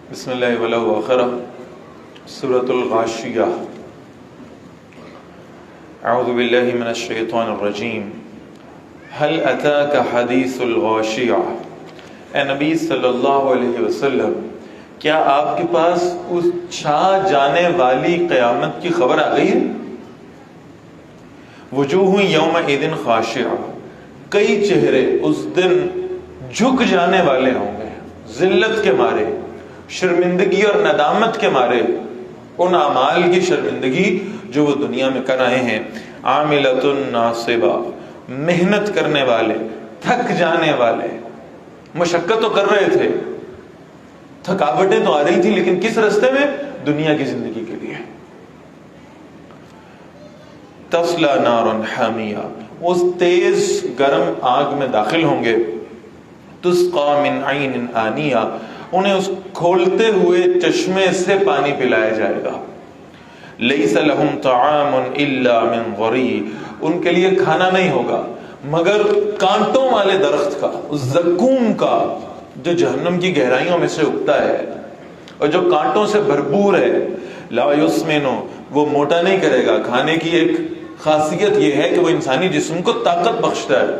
بسم اللہ والآخرہ سورۃ الغاشیہ اعوذ باللہ من الشیطان الرجیم هل اتاک حدیث الغاشیہ۔ اے نبی صلی اللہ علیہ وسلم، کیا آپ کے پاس اس چھا جانے والی قیامت کی خبر آ گئی ہے؟ وجوہ یومئذ خاشعہ، کئی چہرے اس دن جھک جانے والے ہوں گے، ذلت کے مارے، شرمندگی اور ندامت کے مارے، ان اعمال کی شرمندگی جو وہ دنیا میں کر رہے ہیں۔ عاملۃ ناصبہ، محنت کرنے والے، تھک جانے والے، مشقت تو کر رہے تھے، تھکاوٹیں تو آ رہی تھی، لیکن کس راستے میں؟ دنیا کی زندگی کے لیے۔ تصلی نارا حامیہ، اس تیز گرم آگ میں داخل ہوں گے۔ تسقی من عین آنیہ، انہیں اس کھولتے ہوئے چشمے سے پانی پلایا جائے گا۔ لیس لہم طعام الا من ضریع، ان کے لیے کھانا نہیں ہوگا مگر کانٹوں والے درخت کا، اس زقوم کا جو جہنم کی گہرائیوں میں سے اگتا ہے اور جو کانٹوں سے بھرپور ہے۔ لا یسمن، وہ موٹا نہیں کرے گا۔ کھانے کی ایک خاصیت یہ ہے کہ وہ انسانی جسم کو طاقت بخشتا ہے۔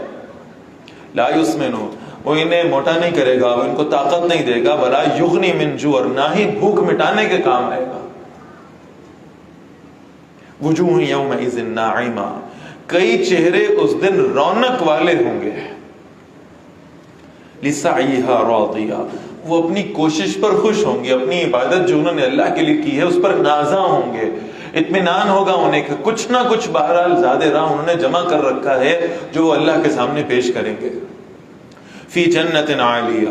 لا یسمن، وہ انہیں موٹا نہیں کرے گا، وہ ان کو طاقت نہیں دے گا۔ ولا یغنی من جوع، نہ ہی بھوک مٹانے کے کام آئے گا۔ وجوہ یومئذ ناعمہ، کئی چہرے اس دن رونق والے ہوں گے۔ لسعیہا راضیہ، وہ اپنی کوشش پر خوش ہوں گے، اپنی عبادت جو انہوں نے اللہ کے لیے کی ہے اس پر نازاں ہوں گے، اطمینان ہوگا انہیں کہ کچھ نہ کچھ بہرحال زیادہ راہ انہوں نے جمع کر رکھا ہے جو وہ اللہ کے سامنے پیش کریں گے۔ فی جنت عالیہ،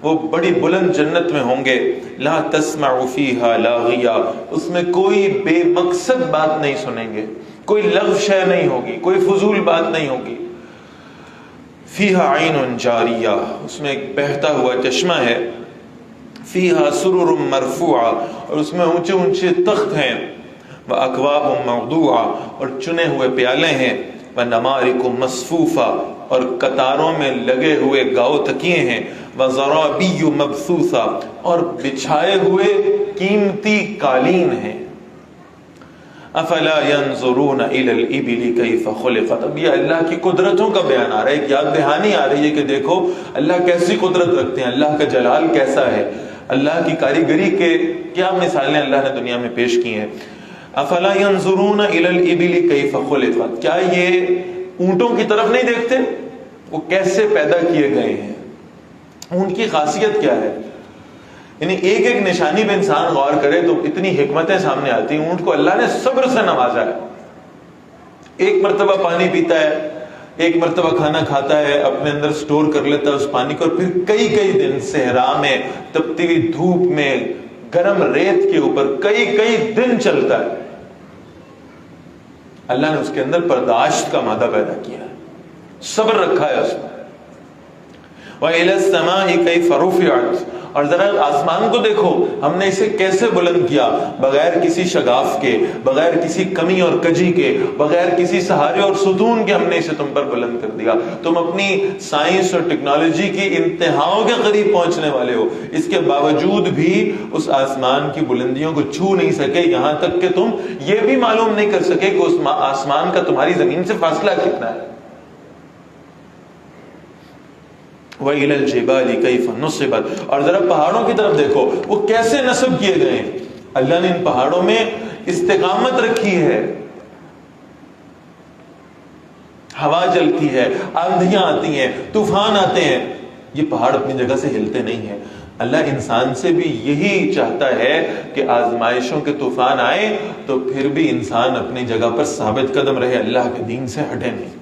وہ بڑی بلند جنت میں ہوں گے۔ لا تسمع فیہا لاغیہ، اس میں کوئی بے مقصد بات نہیں سنیں گے، کوئی لغو شے نہیں ہوگی، کوئی فضول بات نہیں ہوگی۔ فیہا عین جاریہ، اس میں ایک بہتا ہوا چشمہ ہے۔ فیہا سرر مرفوعہ، اور اس میں اونچے اونچے تخت ہیں۔ وَأَكْوَابٌ مَوْضُوعَةٌ، اور چنے ہوئے پیالے ہیں۔ وَنَمَارِقُ مَصْفُوفَةٌ، اور قطاروں میں لگے ہوئے گاؤ تکیے ہیں۔ وَزَرَابِيُّ مَبْثُوثَةٌ، اور بچھائے ہوئے قیمتی قالین ہیں۔ افلا ينظرون الى الابل كيف خلقت، اب یہ اللہ کی قدرتوں کا بیان آ رہا ہے، ایک یاد دہانی آ رہی ہے کہ دیکھو اللہ کیسی قدرت رکھتے ہیں، اللہ کا جلال کیسا ہے، اللہ کی کاریگری کے کیا مثالیں اللہ نے دنیا میں پیش کی ہیں۔ افلا ينظرون الى الابل كيف خلقت، کیا یہ اونٹوں کی طرف نہیں دیکھتے وہ کیسے پیدا کیے گئے ہیں، اونٹ کی خاصیت کیا ہے؟ یعنی ایک ایک نشانی پہ انسان غور کرے تو اتنی حکمتیں سامنے آتی ہیں۔ اونٹ کو اللہ نے صبر سے نوازا ہے، ایک مرتبہ پانی پیتا ہے، ایک مرتبہ کھانا کھاتا ہے، اپنے اندر سٹور کر لیتا ہے اس پانی کو، اور پھر کئی کئی دن صحرا میں، تپتی ہوئی دھوپ میں، گرم ریت کے اوپر کئی کئی دن چلتا ہے۔ اللہ نے اس کے اندر برداشت کا مادہ پیدا کیا ہے، صبر رکھا ہے اس میں۔ وَإِلَى السَّمَاءِ كَيْفَ رُفِعَتْ، اور ذرا آسمان کو دیکھو، ہم نے اسے کیسے بلند کیا، بغیر کسی شگاف کے، بغیر کسی کمی اور کجی کے، بغیر کسی سہارے اور ستون کے ہم نے اسے تم پر بلند کر دیا۔ تم اپنی سائنس اور ٹیکنالوجی کی انتہاؤں کے قریب پہنچنے والے ہو، اس کے باوجود بھی اس آسمان کی بلندیوں کو چھو نہیں سکے، یہاں تک کہ تم یہ بھی معلوم نہیں کر سکے کہ اس آسمان کا تمہاری زمین سے فاصلہ کتنا ہے۔ وَإِلَى الْجِبَالِ كَيْفَ نُصِبَتْ، اور ذرا پہاڑوں کی طرف دیکھو وہ کیسے نصب کیے گئے ہیں۔ اللہ نے ان پہاڑوں میں استقامت رکھی ہے، ہوا چلتی ہے، آندھیاں آتی ہیں، طوفان آتے ہیں، یہ پہاڑ اپنی جگہ سے ہلتے نہیں ہیں۔ اللہ انسان سے بھی یہی چاہتا ہے کہ آزمائشوں کے طوفان آئے تو پھر بھی انسان اپنی جگہ پر ثابت قدم رہے، اللہ کے دین سے ہٹے نہیں۔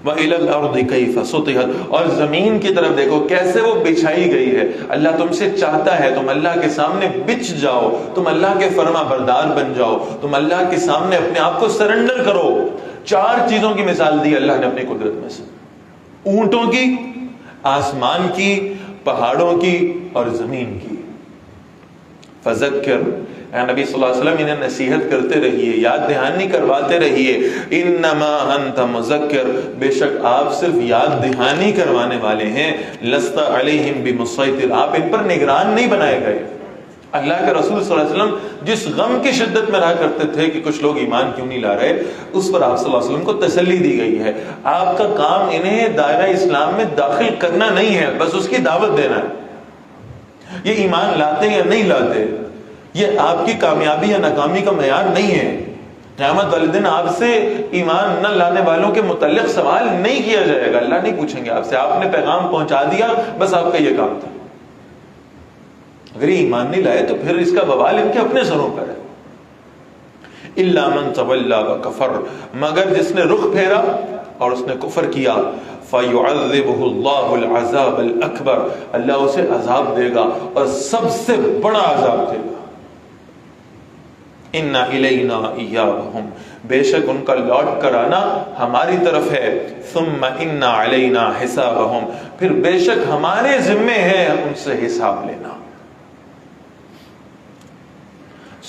وَإِلَى الْأَرْضِ كَيْفَ سُطِحَتْ، اور زمین کی طرف دیکھو کیسے وہ بچھائی گئی ہے۔ اللہ تم سے چاہتا ہے تم اللہ کے سامنے بچھ جاؤ، تم اللہ کے فرما بردار بن جاؤ، تم اللہ کے سامنے اپنے آپ کو سرنڈر کرو۔ چار چیزوں کی مثال دی اللہ نے اپنی قدرت میں سے، اونٹوں کی، آسمان کی، پہاڑوں کی اور زمین کی۔ فذکر، اے نبی صلی اللہ علیہ وسلم انہیں نصیحت کرتے رہیے، یاد دہانی کرواتے رہیے. انما انت مذکر، بے شک آپ صرف یاد دہانی کروانے والے ہیں. لست علیہم بمسیطر، آپ ان پر نگران نہیں بنائے گئے. اللہ کے رسول صلی اللہ علیہ وسلم جس غم کی شدت میں رہا کرتے تھے کہ کچھ لوگ ایمان کیوں نہیں لا رہے، اس پر آپ صلی اللہ علیہ وسلم کو تسلی دی گئی ہے. آپ کا کام انہیں دائرہ اسلام میں داخل کرنا نہیں ہے، بس اس کی دعوت دینا ہے. یہ ایمان لاتے یا نہیں لاتے، یہ آپ کی کامیابی یا ناکامی کا معیار نہیں ہے. قیامت والے دن آپ سے ایمان نہ لانے والوں کے متعلق سوال نہیں کیا جائے گا. اللہ نہیں پوچھیں گے آپ سے، آپ نے پیغام پہنچا دیا، بس آپ کا یہ کام تھا. اگر یہ ایمان نہیں لائے تو پھر اس کا بوال ان کے اپنے سروں پر ہے. الا من تولى وكفر، مگر جس نے رخ پھیرا اور اس نے کفر کیا، فيعذبه الله العذاب الاكبر، اللہ اسے عذاب دے گا اور سب سے بڑا عذاب دے گا. ان الینا ایابہم، بے شک ان کا لوٹ کر آنا ہماری طرف ہے. ثم ان علینا حسابہم، پھر بے شک ہمارے ذمے ہے ان سے حساب لینا.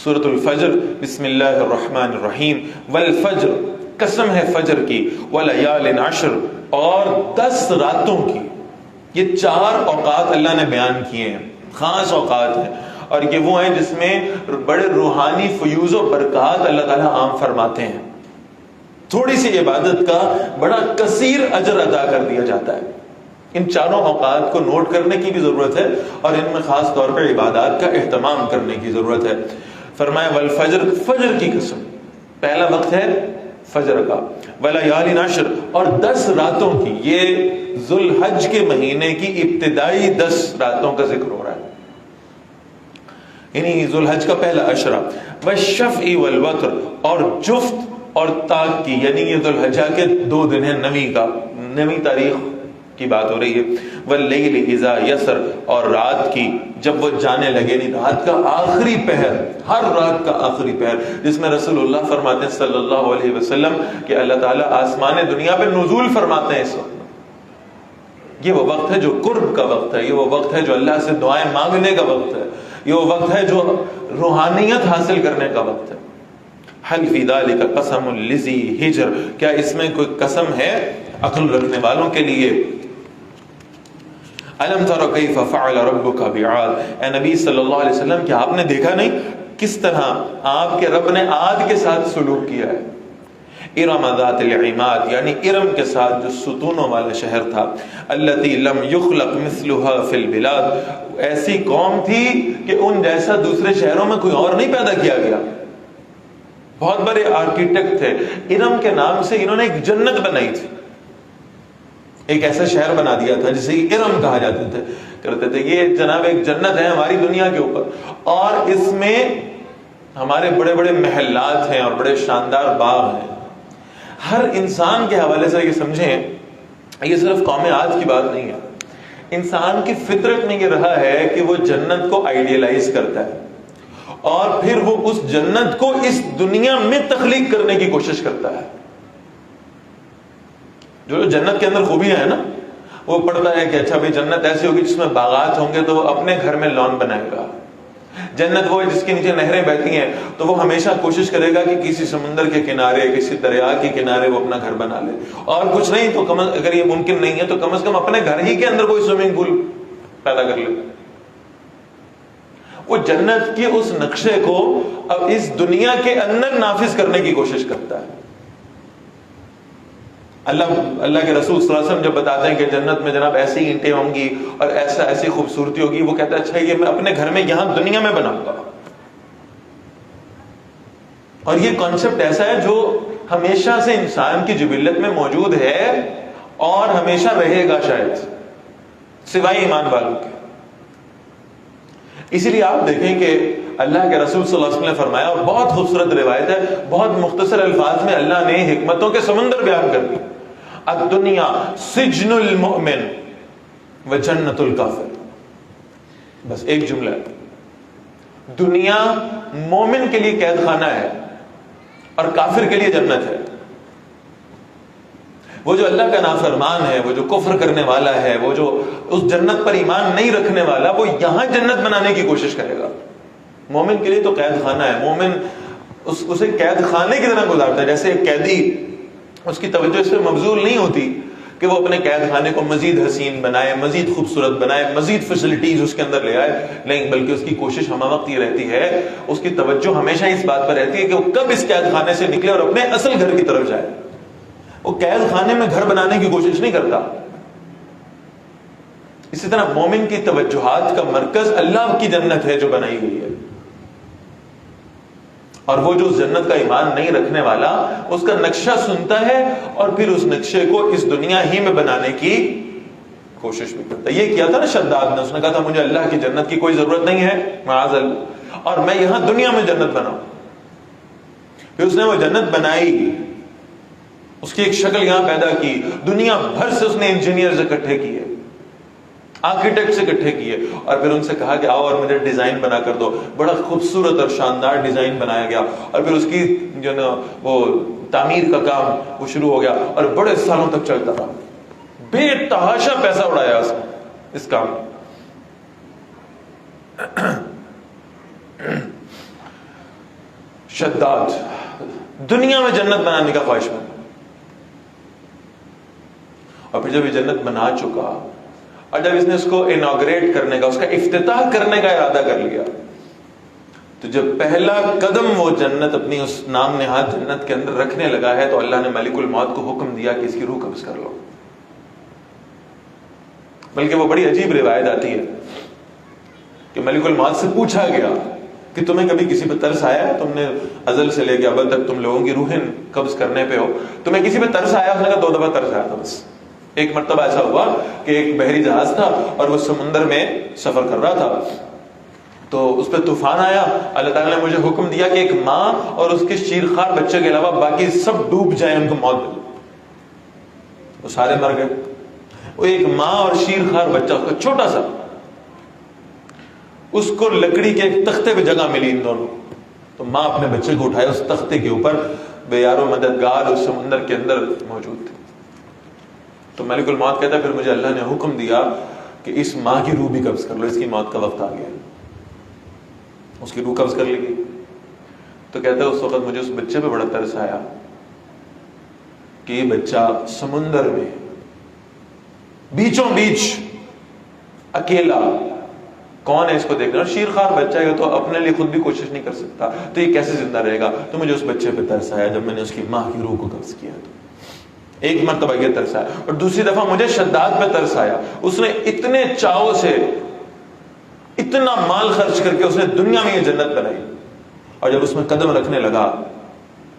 سورۃ الفجر، بسم اللہ الرحمن الرحیم. والفجر، قسم ہے فجر کی. ولیال عشر، اور 10 راتوں کی. یہ 4 اوقات اللہ نے بیان کیے ہیں، خاص اوقات ہیں، اور یہ وہ ہیں جس میں بڑے روحانی فیوز و برکات اللہ تعالیٰ عام فرماتے ہیں. تھوڑی سی عبادت کا بڑا کثیر اجر ادا کر دیا جاتا ہے. ان 4 اوقات کو نوٹ کرنے کی بھی ضرورت ہے اور ان میں خاص طور پر عبادات کا اہتمام کرنے کی ضرورت ہے. فرمایا والفجر، فجر کی قسم، پہلا وقت ہے فجر کا. ولیال عشر، اور 10 راتوں کی. یہ ذو الحج کے مہینے کی ابتدائی 10 راتوں کا ذکر ہو رہا ہے، یعنی ذو الحج کا پہلا عشرہ. والشفع والوتر، اور جفت اور طاق کی، یعنی یہ ذو الحجہ کے 2 دن ہیں، 9ویں تاریخ کی بات ہو رہی ہے. واللیل اذا یسر، اور رات کی جب وہ جانے لگے، نہیں رات کا آخری پہر، ہر رات کا آخری پہر، جس میں رسول اللہ فرماتے ہیں صلی اللہ علیہ وسلم کہ اللہ تعالیٰ آسمان دنیا پہ نزول فرماتے ہیں اس وقت. یہ وہ وقت ہے جو قرب کا وقت ہے، یہ وہ وقت ہے جو اللہ سے دعائیں مانگنے کا وقت ہے، یہ وہ وقت ہے جو روحانیت حاصل کرنے کا وقت ہے. حل فی ذلک قسم لذی حجر، کیا اس میں کوئی قسم ہے عقل رکھنے والوں کے لیے. الم تر کیف فعل ربک بعاد، اے نبی صلی اللہ علیہ وسلم کیا آپ نے دیکھا نہیں کس طرح آپ کے رب نے عاد کے ساتھ سلوک کیا ہے. ارم ذات العماد، یعنی ارم کے ساتھ جو ستونوں والا شہر تھا. التی لم یخلق مثلها فی البلاد، ایسی قوم تھی کہ ان جیسا دوسرے شہروں میں کوئی اور نہیں پیدا کیا گیا. بہت بڑے آرکیٹیکٹ تھے. ارم کے نام سے انہوں نے ایک جنت بنائی تھی، ایک ایسا شہر بنا دیا تھا جسے ارم کہا جاتے تھے، کرتے تھے یہ جناب ایک جنت ہے ہماری دنیا کے اوپر، اور اس میں ہمارے بڑے بڑے محلات ہیں اور بڑے شاندار باغ ہیں. ہر انسان کے حوالے سے یہ سمجھیں، یہ صرف قوم عاد کی بات نہیں ہے، انسان کی فطرت میں یہ رہا ہے کہ وہ جنت کو آئیڈیلائز کرتا ہے اور پھر وہ اس جنت کو اس دنیا میں تخلیق کرنے کی کوشش کرتا ہے. جو جنت کے اندر خوبیاں ہیں نا، وہ پڑھتا ہے کہ اچھا بھائی جنت ایسی ہوگی جس میں باغات ہوں گے تو وہ اپنے گھر میں لان بنائے گا. جنت وہ ہے جس کے نیچے نہریں بہتی ہیں تو وہ ہمیشہ کوشش کرے گا کہ کسی سمندر کے کنارے، کسی دریا کے کنارے وہ اپنا گھر بنا لے. اور کچھ نہیں تو اگر یہ ممکن نہیں ہے تو کم از کم اپنے گھر ہی کے اندر کوئی سوئمنگ پول پیدا کر لے. وہ جنت کے اس نقشے کو اب اس دنیا کے اندر نافذ کرنے کی کوشش کرتا ہے. اللہ کے رسول صلی اللہ علیہ وسلم جب بتاتے ہیں کہ جنت میں جناب ایسی اینٹیں ہوں گی اور ایسی خوبصورتی ہوگی، وہ کہتا ہے اچھا یہ میں اپنے گھر میں یہاں دنیا میں بناؤں گا. اور یہ کانسیپٹ ایسا ہے جو ہمیشہ سے انسان کی جبلت میں موجود ہے اور ہمیشہ رہے گا شاید، سوائے ایمان والوں کے. اسی لیے آپ دیکھیں کہ اللہ کے رسول صلی اللہ علیہ وسلم نے فرمایا، اور بہت خوبصورت روایت ہے، بہت مختصر الفاظ میں اللہ نے حکمتوں کے سمندر بیان کر دی. الدنیا سجن المؤمن و جنت الکافر، بس ایک جملہ ہے. دنیا مومن کے لیے قید خانہ ہے اور کافر کے لیے جنت ہے. وہ جو اللہ کا نافرمان ہے، وہ جو کفر کرنے والا ہے، وہ جو اس جنت پر ایمان نہیں رکھنے والا، وہ یہاں جنت بنانے کی کوشش کرے گا. مومن کے لیے تو قید خانہ ہے. مومن اسے قید خانے کی طرح گزارتا ہے. جیسے ایک قیدی، اس کی توجہ اس پہ مبذول نہیں ہوتی کہ وہ اپنے قید خانے کو مزید حسین بنائے، مزید خوبصورت بنائے، مزید فیسلٹیز اس کے اندر لے آئے، نہیں، بلکہ اس کی کوشش ہمہ وقت یہ رہتی ہے، اس کی توجہ ہمیشہ اس بات پر رہتی ہے کہ وہ کب اس قید خانے سے نکلے اور اپنے اصل گھر کی طرف جائے. وہ قید خانے میں گھر بنانے کی کوشش نہیں کرتا. اسی طرح مومن کی توجہات کا مرکز اللہ کی جنت ہے جو بنائی گئی ہے. اور وہ جو جنت کا ایمان نہیں رکھنے والا اس کا نقشہ سنتا ہے اور پھر اس نقشے کو اس دنیا ہی میں بنانے کی کوشش بھی کرتا ہے. یہ کیا تھا نا شداد نے، اس نے کہا تھا مجھے اللہ کی جنت کی کوئی ضرورت نہیں ہے معاذ اللہ، اور میں یہاں دنیا میں جنت بناؤں. پھر اس نے وہ جنت بنائی، اس کی ایک شکل یہاں پیدا کی، دنیا بھر سے اس نے انجینئرز اکٹھے کیے، آرکیٹیکٹ سے اکٹھے کیے، اور پھر ان سے کہا کہ آؤ اور مجھے ڈیزائن بنا کر دو. بڑا خوبصورت اور شاندار ڈیزائن بنایا گیا، اور پھر اس کی جو نا وہ تعمیر کا کام وہ شروع ہو گیا، اور بڑے سالوں تک چلتا رہا. بے تحاشا پیسہ اڑایا اس کام. شداد دنیا میں جنت بنانے کا خواہش مند، اور پھر جب یہ جنت بنا چکا اور جب اس نے اس کو انوگریٹ کرنے کا، اس کا افتتاح کرنے کا ارادہ کر لیا، تو جب پہلا قدم وہ جنت اپنی اس نام نہاد جنت کے اندر رکھنے لگا ہے تو اللہ نے ملک الموت کو حکم دیا کہ اس کی روح قبض کر لو. بلکہ وہ بڑی عجیب روایت آتی ہے کہ ملک الموت سے پوچھا گیا کہ تمہیں کبھی کسی پہ ترس آیا ہے؟ تم نے ازل سے لے کے ابد تک تم لوگوں کی روحیں قبض کرنے پہ ہو، تمہیں کسی پہ ترس آیا؟ اس نے کہا 2 دفعہ ترس آیا تھا بس. ایک مرتبہ ایسا ہوا کہ ایک بحری جہاز تھا اور وہ سمندر میں سفر کر رہا تھا، تو اس پہ طوفان آیا. اللہ تعالیٰ نے مجھے حکم دیا کہ ایک ماں اور اس کے شیرخوار بچے کے علاوہ باقی سب ڈوب جائیں، ان کو موت دے. وہ سارے مر گئے. وہ ایک ماں اور شیرخوار بچہ، اس کا چھوٹا سا، اس کو لکڑی کے ایک تختے پہ جگہ ملی ان دونوں. تو ماں اپنے بچے کو اٹھائے، اس تختے کے اوپر بے یار و مددگار اس سمندر کے اندر موجود تھے. تو ملک الموت کہتا ہے پھر مجھے اللہ نے حکم دیا کہ اس ماں کی روح بھی قبض کر لو، اس کی موت کا وقت آ گیا. اس کی روح قبض کر لی گئی. تو کہتا ہے اس وقت مجھے اس بچے پہ بڑا ترس آیا کہ یہ بچہ سمندر میں بیچوں بیچ اکیلا، کون ہے اس کو دیکھنا، شیرخوار بچہ ہے تو اپنے لیے خود بھی کوشش نہیں کر سکتا، تو یہ کیسے زندہ رہے گا. تو مجھے اس بچے پہ ترس آیا جب میں نے اس کی ماں کی روح کو قبض کیا. تو ایک مرتبہ یہ ترس آیا، اور دوسری دفعہ مجھے شداد پہ ترس آیا. اس نے اتنے چاؤ سے اتنا مال خرچ کر کے اس نے دنیا میں یہ جنت بنائی، اور جب اس میں قدم رکھنے لگا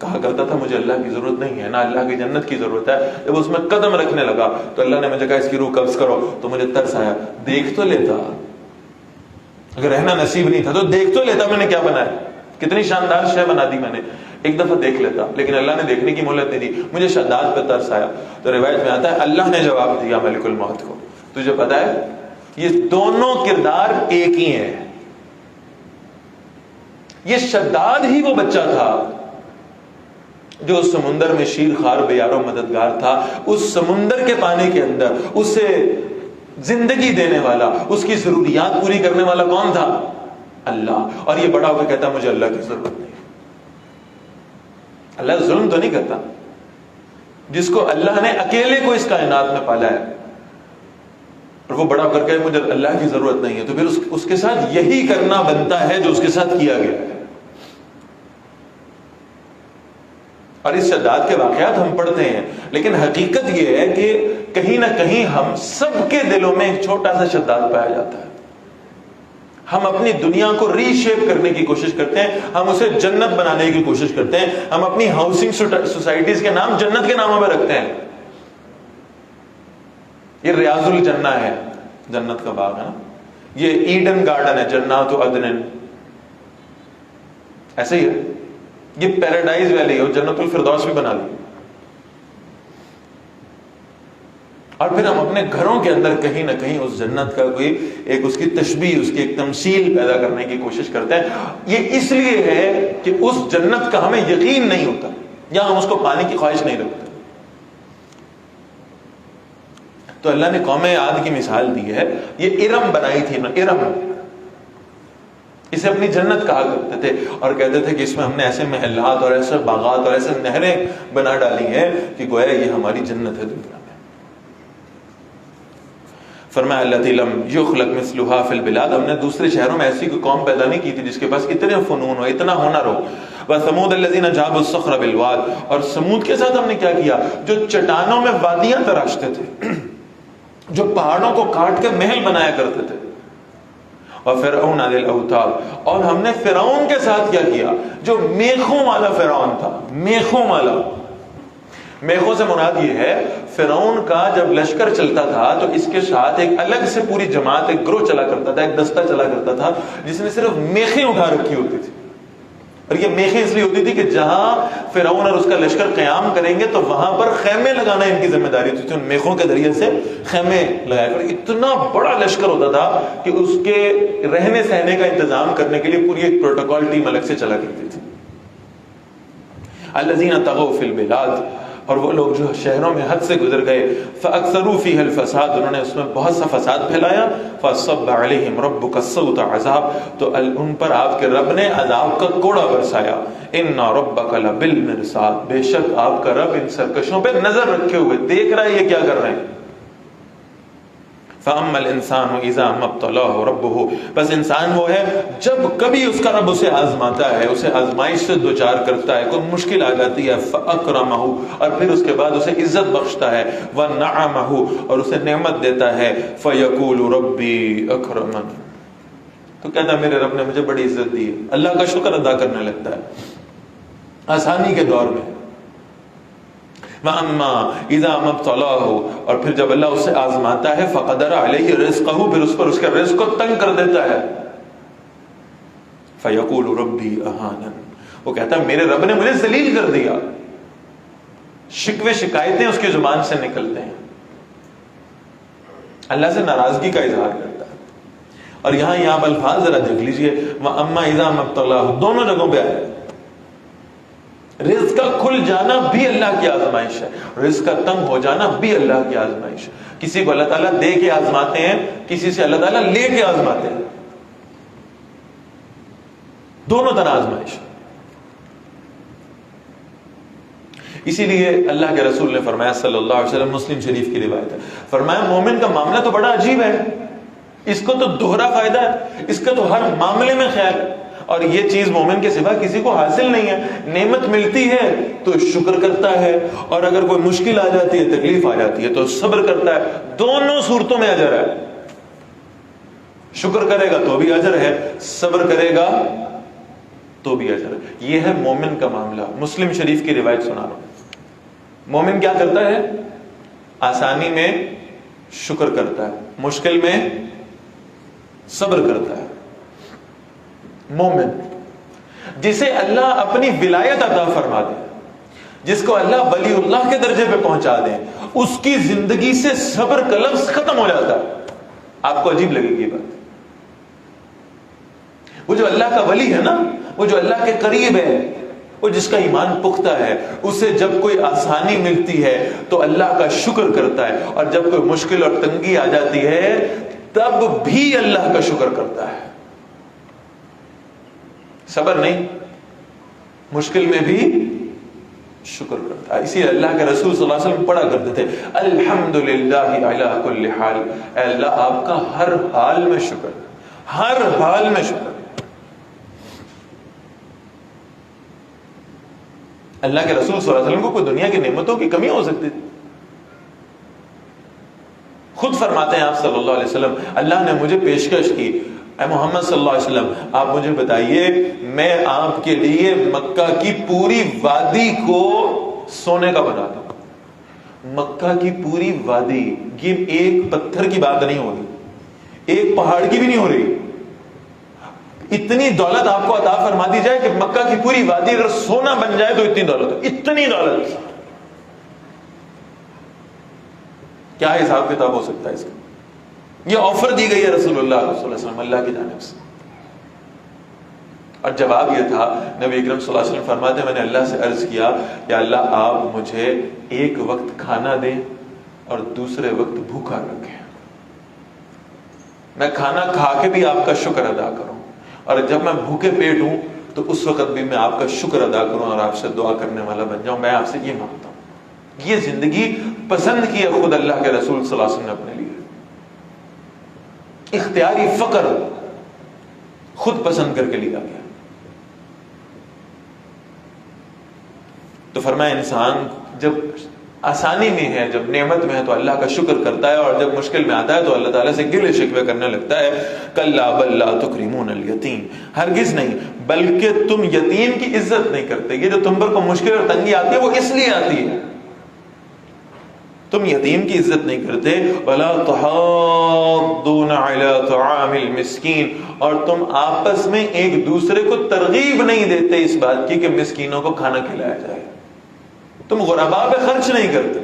کہا کرتا تھا مجھے اللہ کی ضرورت نہیں ہے، نہ اللہ کی جنت کی ضرورت ہے. جب اس میں قدم رکھنے لگا تو اللہ نے مجھے کہا اس کی روح قبض کرو. تو مجھے ترس آیا، دیکھ تو لیتا، اگر رہنا نصیب نہیں تھا تو دیکھ تو لیتا میں نے کیا بنایا، کتنی شاندار شے بنا دی میں نے، ایک دفعہ دیکھ لیتا. لیکن اللہ نے دیکھنے کی مہلت نہیں دی. مجھے شداد پہ ترس آیا. تو روایت میں آتا ہے اللہ نے جواب دیا ملک الموت کو، تجھے پتا ہے یہ دونوں کردار ایک ہی ہیں. یہ شداد ہی وہ بچہ تھا جو اس سمندر میں شیرخوار بے یار و مددگار تھا. اس سمندر کے پانی کے اندر اسے زندگی دینے والا، اس کی ضروریات پوری کرنے والا کون تھا؟ اللہ. اور یہ بڑا ہو کے کہتا مجھے اللہ کی ضرورت نہیں. اللہ ظلم تو نہیں کرتا. جس کو اللہ نے اکیلے کو اس کائنات میں پالا ہے اور وہ بڑا کر کے مجھے اللہ کی ضرورت نہیں ہے، تو پھر اس کے ساتھ یہی کرنا بنتا ہے جو اس کے ساتھ کیا گیا ہے. اور اس شداد کے واقعات ہم پڑھتے ہیں، لیکن حقیقت یہ ہے کہ کہیں نہ کہیں ہم سب کے دلوں میں ایک چھوٹا سا شداد پایا جاتا ہے. ہم اپنی دنیا کو ری شیپ کرنے کی کوشش کرتے ہیں، ہم اسے جنت بنانے کی کوشش کرتے ہیں، ہم اپنی ہاؤسنگ سوسائٹیز کے نام جنت کے ناموں پہ رکھتے ہیں. یہ ریاض الجنہ ہے، جنت کا باغ ہے نا، یہ ایڈن گارڈن ہے، جنات عدن، ایسے ہی ہے. یہ پیراڈائز ویلی ہے، جنت الفردوس بھی بنا لی. اور پھر ہم اپنے گھروں کے اندر کہیں نہ کہیں اس جنت کا کوئی ایک اس کی تشبیہ، اس کی ایک تمثیل پیدا کرنے کی کوشش کرتے ہیں. یہ اس لیے ہے کہ اس جنت کا ہمیں یقین نہیں ہوتا یا ہم اس کو پانے کی خواہش نہیں رکھتے. تو اللہ نے قوم عاد کی مثال دی ہے. یہ ارم بنائی تھی نا، ارم اسے اپنی جنت کہا کرتے تھے اور کہتے تھے کہ اس میں ہم نے ایسے محلات اور ایسے باغات اور ایسے نہریں بنا ڈالی ہیں کہ گویا یہ ہماری جنت ہے دنیا میں. فرمایا التی لم یخلق مثلها فی البلاد، ہم نے دوسرے شہروں میں ایسی کوئی قوم پیدا نہیں کی تھی جس کے پاس اتنے فنون ہو، اتنا ہنر ہو. وثمود الذین جابوا الصخر بالواد، اور سمود کے ساتھ ہم نے کیا کیا، جو چٹانوں میں وادیاں تراشتے تھے، جو پہاڑوں کو کاٹ کے محل بنایا کرتے تھے. وفرعون ذی الاوتاد، اور ہم نے فرعون کے ساتھ کیا کیا، جو میخوں والا فرعون تھا. میخوں والا، میخوں سے مراد یہ ہے فرعون کا جب لشکر چلتا تھا تو اس کے ساتھ ایک الگ سے پوری جماعت، ایک گروہ چلا کرتا تھا، ایک دستہ چلا کرتا تھا جس نے صرف میخیں اٹھا رکھی ہوتی تھی. اور یہ میخیں اس لیے ہوتی تھی کہ جہاں فرعون اور اس کا لشکر قیام کریں گے تو وہاں پر خیمے لگانا ان کی ذمہ داری ہوتی تھی. ان میخوں کے ذریعے سے خیمے لگایا کر اتنا بڑا لشکر ہوتا تھا کہ اس کے رہنے سہنے کا انتظام کرنے کے لیے پوری ایک پروٹوکول ٹیم الگ سے چلا کرتی تھی. الذین طغوا فی البلاد، اور وہ لوگ جو شہروں میں حد سے گزر گئے. فاکثروا فیہا الفساد، انہوں نے اس میں بہت سا فساد پھیلایا. فصب علیہم ربک سوط عذاب، تو ان پر آپ کے رب نے عذاب کا کوڑا برسایا. ان ربک لبالمرصاد، بے شک آپ کا رب ان سرکشوں پہ نظر رکھے ہوئے دیکھ رہا ہے یہ کیا کر رہے ہیں. فَأَمَّا الْإِنسَانُ إِذَا مَا ابْتَلَاهُ رَبُّهُ، بس انسان وہ ہے جب کبھی اس کا رب اسے آزماتا ہے، اسے آزمائش سے دوچار کرتا ہے، کوئی مشکل آ جاتی ہے. فَأَكْرَمَهُ، اور پھر اس کے بعد اسے عزت بخشتا ہے. وَنَعَمَهُ، اور اسے نعمت دیتا ہے. فَيَقُولُ رَبِّي أَكْرَمَنِ، تو کہتا ہے میرے رب نے مجھے بڑی عزت دی ہے. اللہ کا شکر ادا کرنے لگتا ہے آسانی کے دور میں. وَأَمَّا إِذَا مَا ابْتَلَاهُ، اور پھر جب اللہ اسے آزماتا ہے. فَقَدَرَ عَلَيْهِ رِزْقَهُ، پھر اس پر اس کے رزق کو تنگ کر دیتا ہے. فَيَقُولُ رَبِّي أَهَانَنِ، وہ کہتا ہے میرے رب نے مجھے ذلیل کر دیا. شکوے شکایتیں اس کی زبان سے نکلتے ہیں، اللہ سے ناراضگی کا اظہار کرتا ہے. اور یہاں آپ الفاظ ذرا دیکھ لیجئے. وَأَمَّا إِذَا مَا ابْتَلَاهُ دونوں جگہوں پہ آیا. رزق کا کھل جانا بھی اللہ کی آزمائش ہے، رزق کا تنگ ہو جانا بھی اللہ کی آزمائش ہے. کسی کو اللہ تعالیٰ دے کے آزماتے ہیں، کسی سے اللہ تعالیٰ لے کے آزماتے ہیں. دونوں طرح آزمائش. اسی لیے اللہ کے رسول نے فرمایا صلی اللہ علیہ وسلم، مسلم شریف کی روایت ہے، فرمایا مومن کا معاملہ تو بڑا عجیب ہے، اس کو تو دوہرا فائدہ ہے، اس کا تو ہر معاملے میں خیر ہے. اور یہ چیز مومن کے سوا کسی کو حاصل نہیں ہے. نعمت ملتی ہے تو شکر کرتا ہے، اور اگر کوئی مشکل آ جاتی ہے، تکلیف آ جاتی ہے تو صبر کرتا ہے. دونوں صورتوں میں اجر ہے. شکر کرے گا تو بھی اجر ہے، صبر کرے گا تو بھی اجر ہے. یہ ہے مومن کا معاملہ. مسلم شریف کی روایت سنا رہا ہوں. مومن کیا کرتا ہے؟ آسانی میں شکر کرتا ہے، مشکل میں صبر کرتا ہے. مومن جسے اللہ اپنی ولایت عطا فرما دے، جس کو اللہ ولی اللہ کے درجے پہ پہنچا دے، اس کی زندگی سے صبر کا لفظ ختم ہو جاتا ہے. آپ کو عجیب لگے گی یہ بات. وہ جو اللہ کا ولی ہے نا، وہ جو اللہ کے قریب ہے، وہ جس کا ایمان پختہ ہے، اسے جب کوئی آسانی ملتی ہے تو اللہ کا شکر کرتا ہے، اور جب کوئی مشکل اور تنگی آ جاتی ہے تب بھی اللہ کا شکر کرتا ہے. صبر نہیں، مشکل میں بھی شکر کرتا ہے. اسی لیے اللہ کے رسول صلی اللہ علیہ وسلم پڑھا کرتے تھے الحمدللہ علی کل حال، اے اللہ آپ کا ہر حال میں شکر، ہر حال میں شکر. اللہ کے رسول صلی اللہ علیہ وسلم کو کوئی دنیا کی نعمتوں کی کمی ہو سکتی تھی؟ خود فرماتے ہیں آپ صلی اللہ علیہ وسلم، اللہ نے مجھے پیشکش کی، اے محمد صلی اللہ علیہ وسلم آپ مجھے بتائیے، میں آپ کے لیے مکہ کی پوری وادی کو سونے کا بنا دوں. مکہ کی پوری وادی، یہ ایک پتھر کی بات نہیں ہو رہی، ایک پہاڑ کی بھی نہیں ہو رہی. اتنی دولت آپ کو عطا فرما دی جائے کہ مکہ کی پوری وادی اگر سونا بن جائے تو اتنی دولت، اتنی دولت، کیا حساب کتاب ہو سکتا ہے اس کا؟ یہ آفر دی گئی ہے رسول اللہ صلی اللہ علیہ وسلم اللہ کی جانب سے. اور جواب یہ تھا، نبی اکرم صلی اللہ علیہ وسلم فرماتے ہیں میں نے اللہ سے عرض کیا کہ اللہ آپ مجھے ایک وقت کھانا دیں اور دوسرے وقت بھوکا رکھیں، میں کھانا کھا کے بھی آپ کا شکر ادا کروں اور جب میں بھوکے پیٹ ہوں تو اس وقت بھی میں آپ کا شکر ادا کروں اور آپ سے دعا کرنے والا بن جاؤں. میں آپ سے یہ مانگتا ہوں. یہ زندگی پسند کی ہے خود اللہ کے رسول صلی اللہ علیہ وسلم نے اپنے لیے. اختیاری فقر خود پسند کر کے لیا گیا. تو فرمایا انسان جب آسانی میں ہے, جب نعمت میں ہے تو اللہ کا شکر کرتا ہے, اور جب مشکل میں آتا ہے تو اللہ تعالیٰ سے گلے شکوے کرنے لگتا ہے. کلا بل لا تکرمون الیتیم, ہرگز نہیں, بلکہ تم یتیم کی عزت نہیں کرتے. یہ جو تم پر کو مشکل اور تنگی آتی ہے وہ اس لیے آتی ہے, تم یتیم کی عزت نہیں کرتے. ولا تحاضون علی طعام المسکین, اور تم آپس میں ایک دوسرے کو ترغیب نہیں دیتے اس بات کی کہ مسکینوں کو کھانا کھلایا جائے. تم غرباء پہ خرچ نہیں کرتے.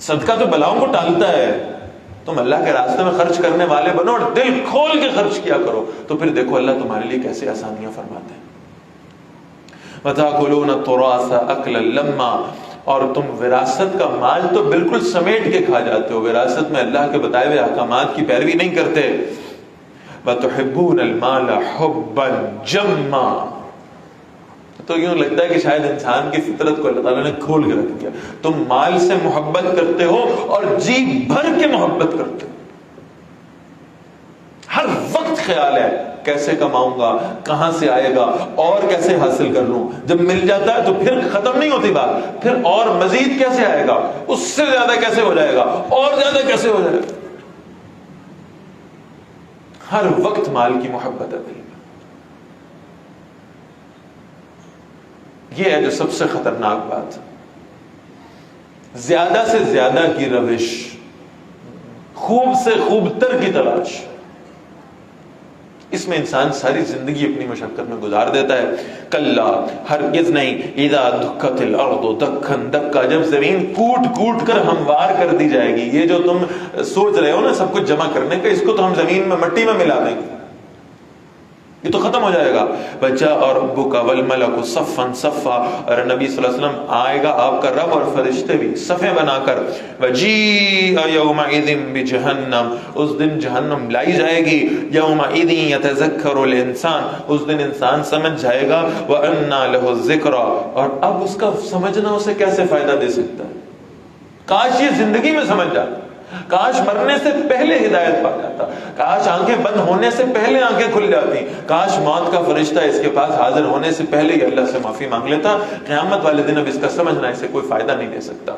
صدقہ تو بلاؤں کو ٹالتا ہے, تم اللہ کے راستے میں خرچ کرنے والے بنو اور دل کھول کے خرچ کیا کرو, تو پھر دیکھو اللہ تمہارے لیے کیسے آسانیاں فرماتے ہیں. وَتَأْكُلُونَ التُّرَاثَ أَكْلًا لَمًّا, اور تم وراثت کا مال تو بالکل سمیٹ کے کھا جاتے ہو, وراثت میں اللہ کے بتائے ہوئے احکامات کی پیروی نہیں کرتے. وَتُحِبُّونَ الْمَالَ حُبًّا جَمًّا, تو یوں لگتا ہے کہ شاید انسان کی فطرت کو اللہ تعالیٰ نے کھول کے رکھ دیا. تم مال سے محبت کرتے ہو اور جی بھر کے محبت کرتے ہو. ہر وقت خیال ہے کیسے کماؤں گا, کہاں سے آئے گا, اور کیسے حاصل کر لوں. جب مل جاتا ہے تو پھر ختم نہیں ہوتی بات, پھر اور مزید کیسے آئے گا, اس سے زیادہ کیسے ہو جائے گا, اور زیادہ کیسے ہو جائے گا. ہر وقت مال کی محبت ہے. یہ ہے جو سب سے خطرناک بات. زیادہ سے زیادہ کی روش, خوب سے خوب تر کی تلاش, اس میں انسان ساری زندگی اپنی مشقت میں گزار دیتا ہے. کلا, ہرگز نہیں, اذا دکت الارض دکا دکا, جب زمین کوٹ کوٹ کر ہموار کر دی جائے گی. یہ جو تم سوچ رہے ہو نا سب کچھ جمع کرنے کا, اس کو تو ہم زمین میں مٹی میں ملا دیں گے, یہ تو ختم ہو جائے گا. بچہ اور ربک والملک صفا صفا, اور نبی صلی اللہ علیہ وسلم آئے گا آپ کا رب اور فرشتے بھی صفیں بنا کر. وجیء یومئذ بجہنم, اس دن جہنم لائی جائے گی. یومئذ یتذکر الانسان, اس دن انسان سمجھ جائے گا. وانى له الذکری, اور اب اس کا سمجھنا اسے کیسے فائدہ دے سکتا ہے. کاش یہ زندگی میں سمجھ جاتا, کاش مرنے سے پہلے ہدایت پا جاتا, کاش آنکھیں بند ہونے سے پہلے آنکھیں کھل جاتی, کاش موت کا فرشتہ اس کے پاس حاضر ہونے سے پہلے ہی اللہ سے معافی مانگ لیتا. قیامت والے دن اب اس کا سمجھنا اسے کوئی فائدہ نہیں دے سکتا.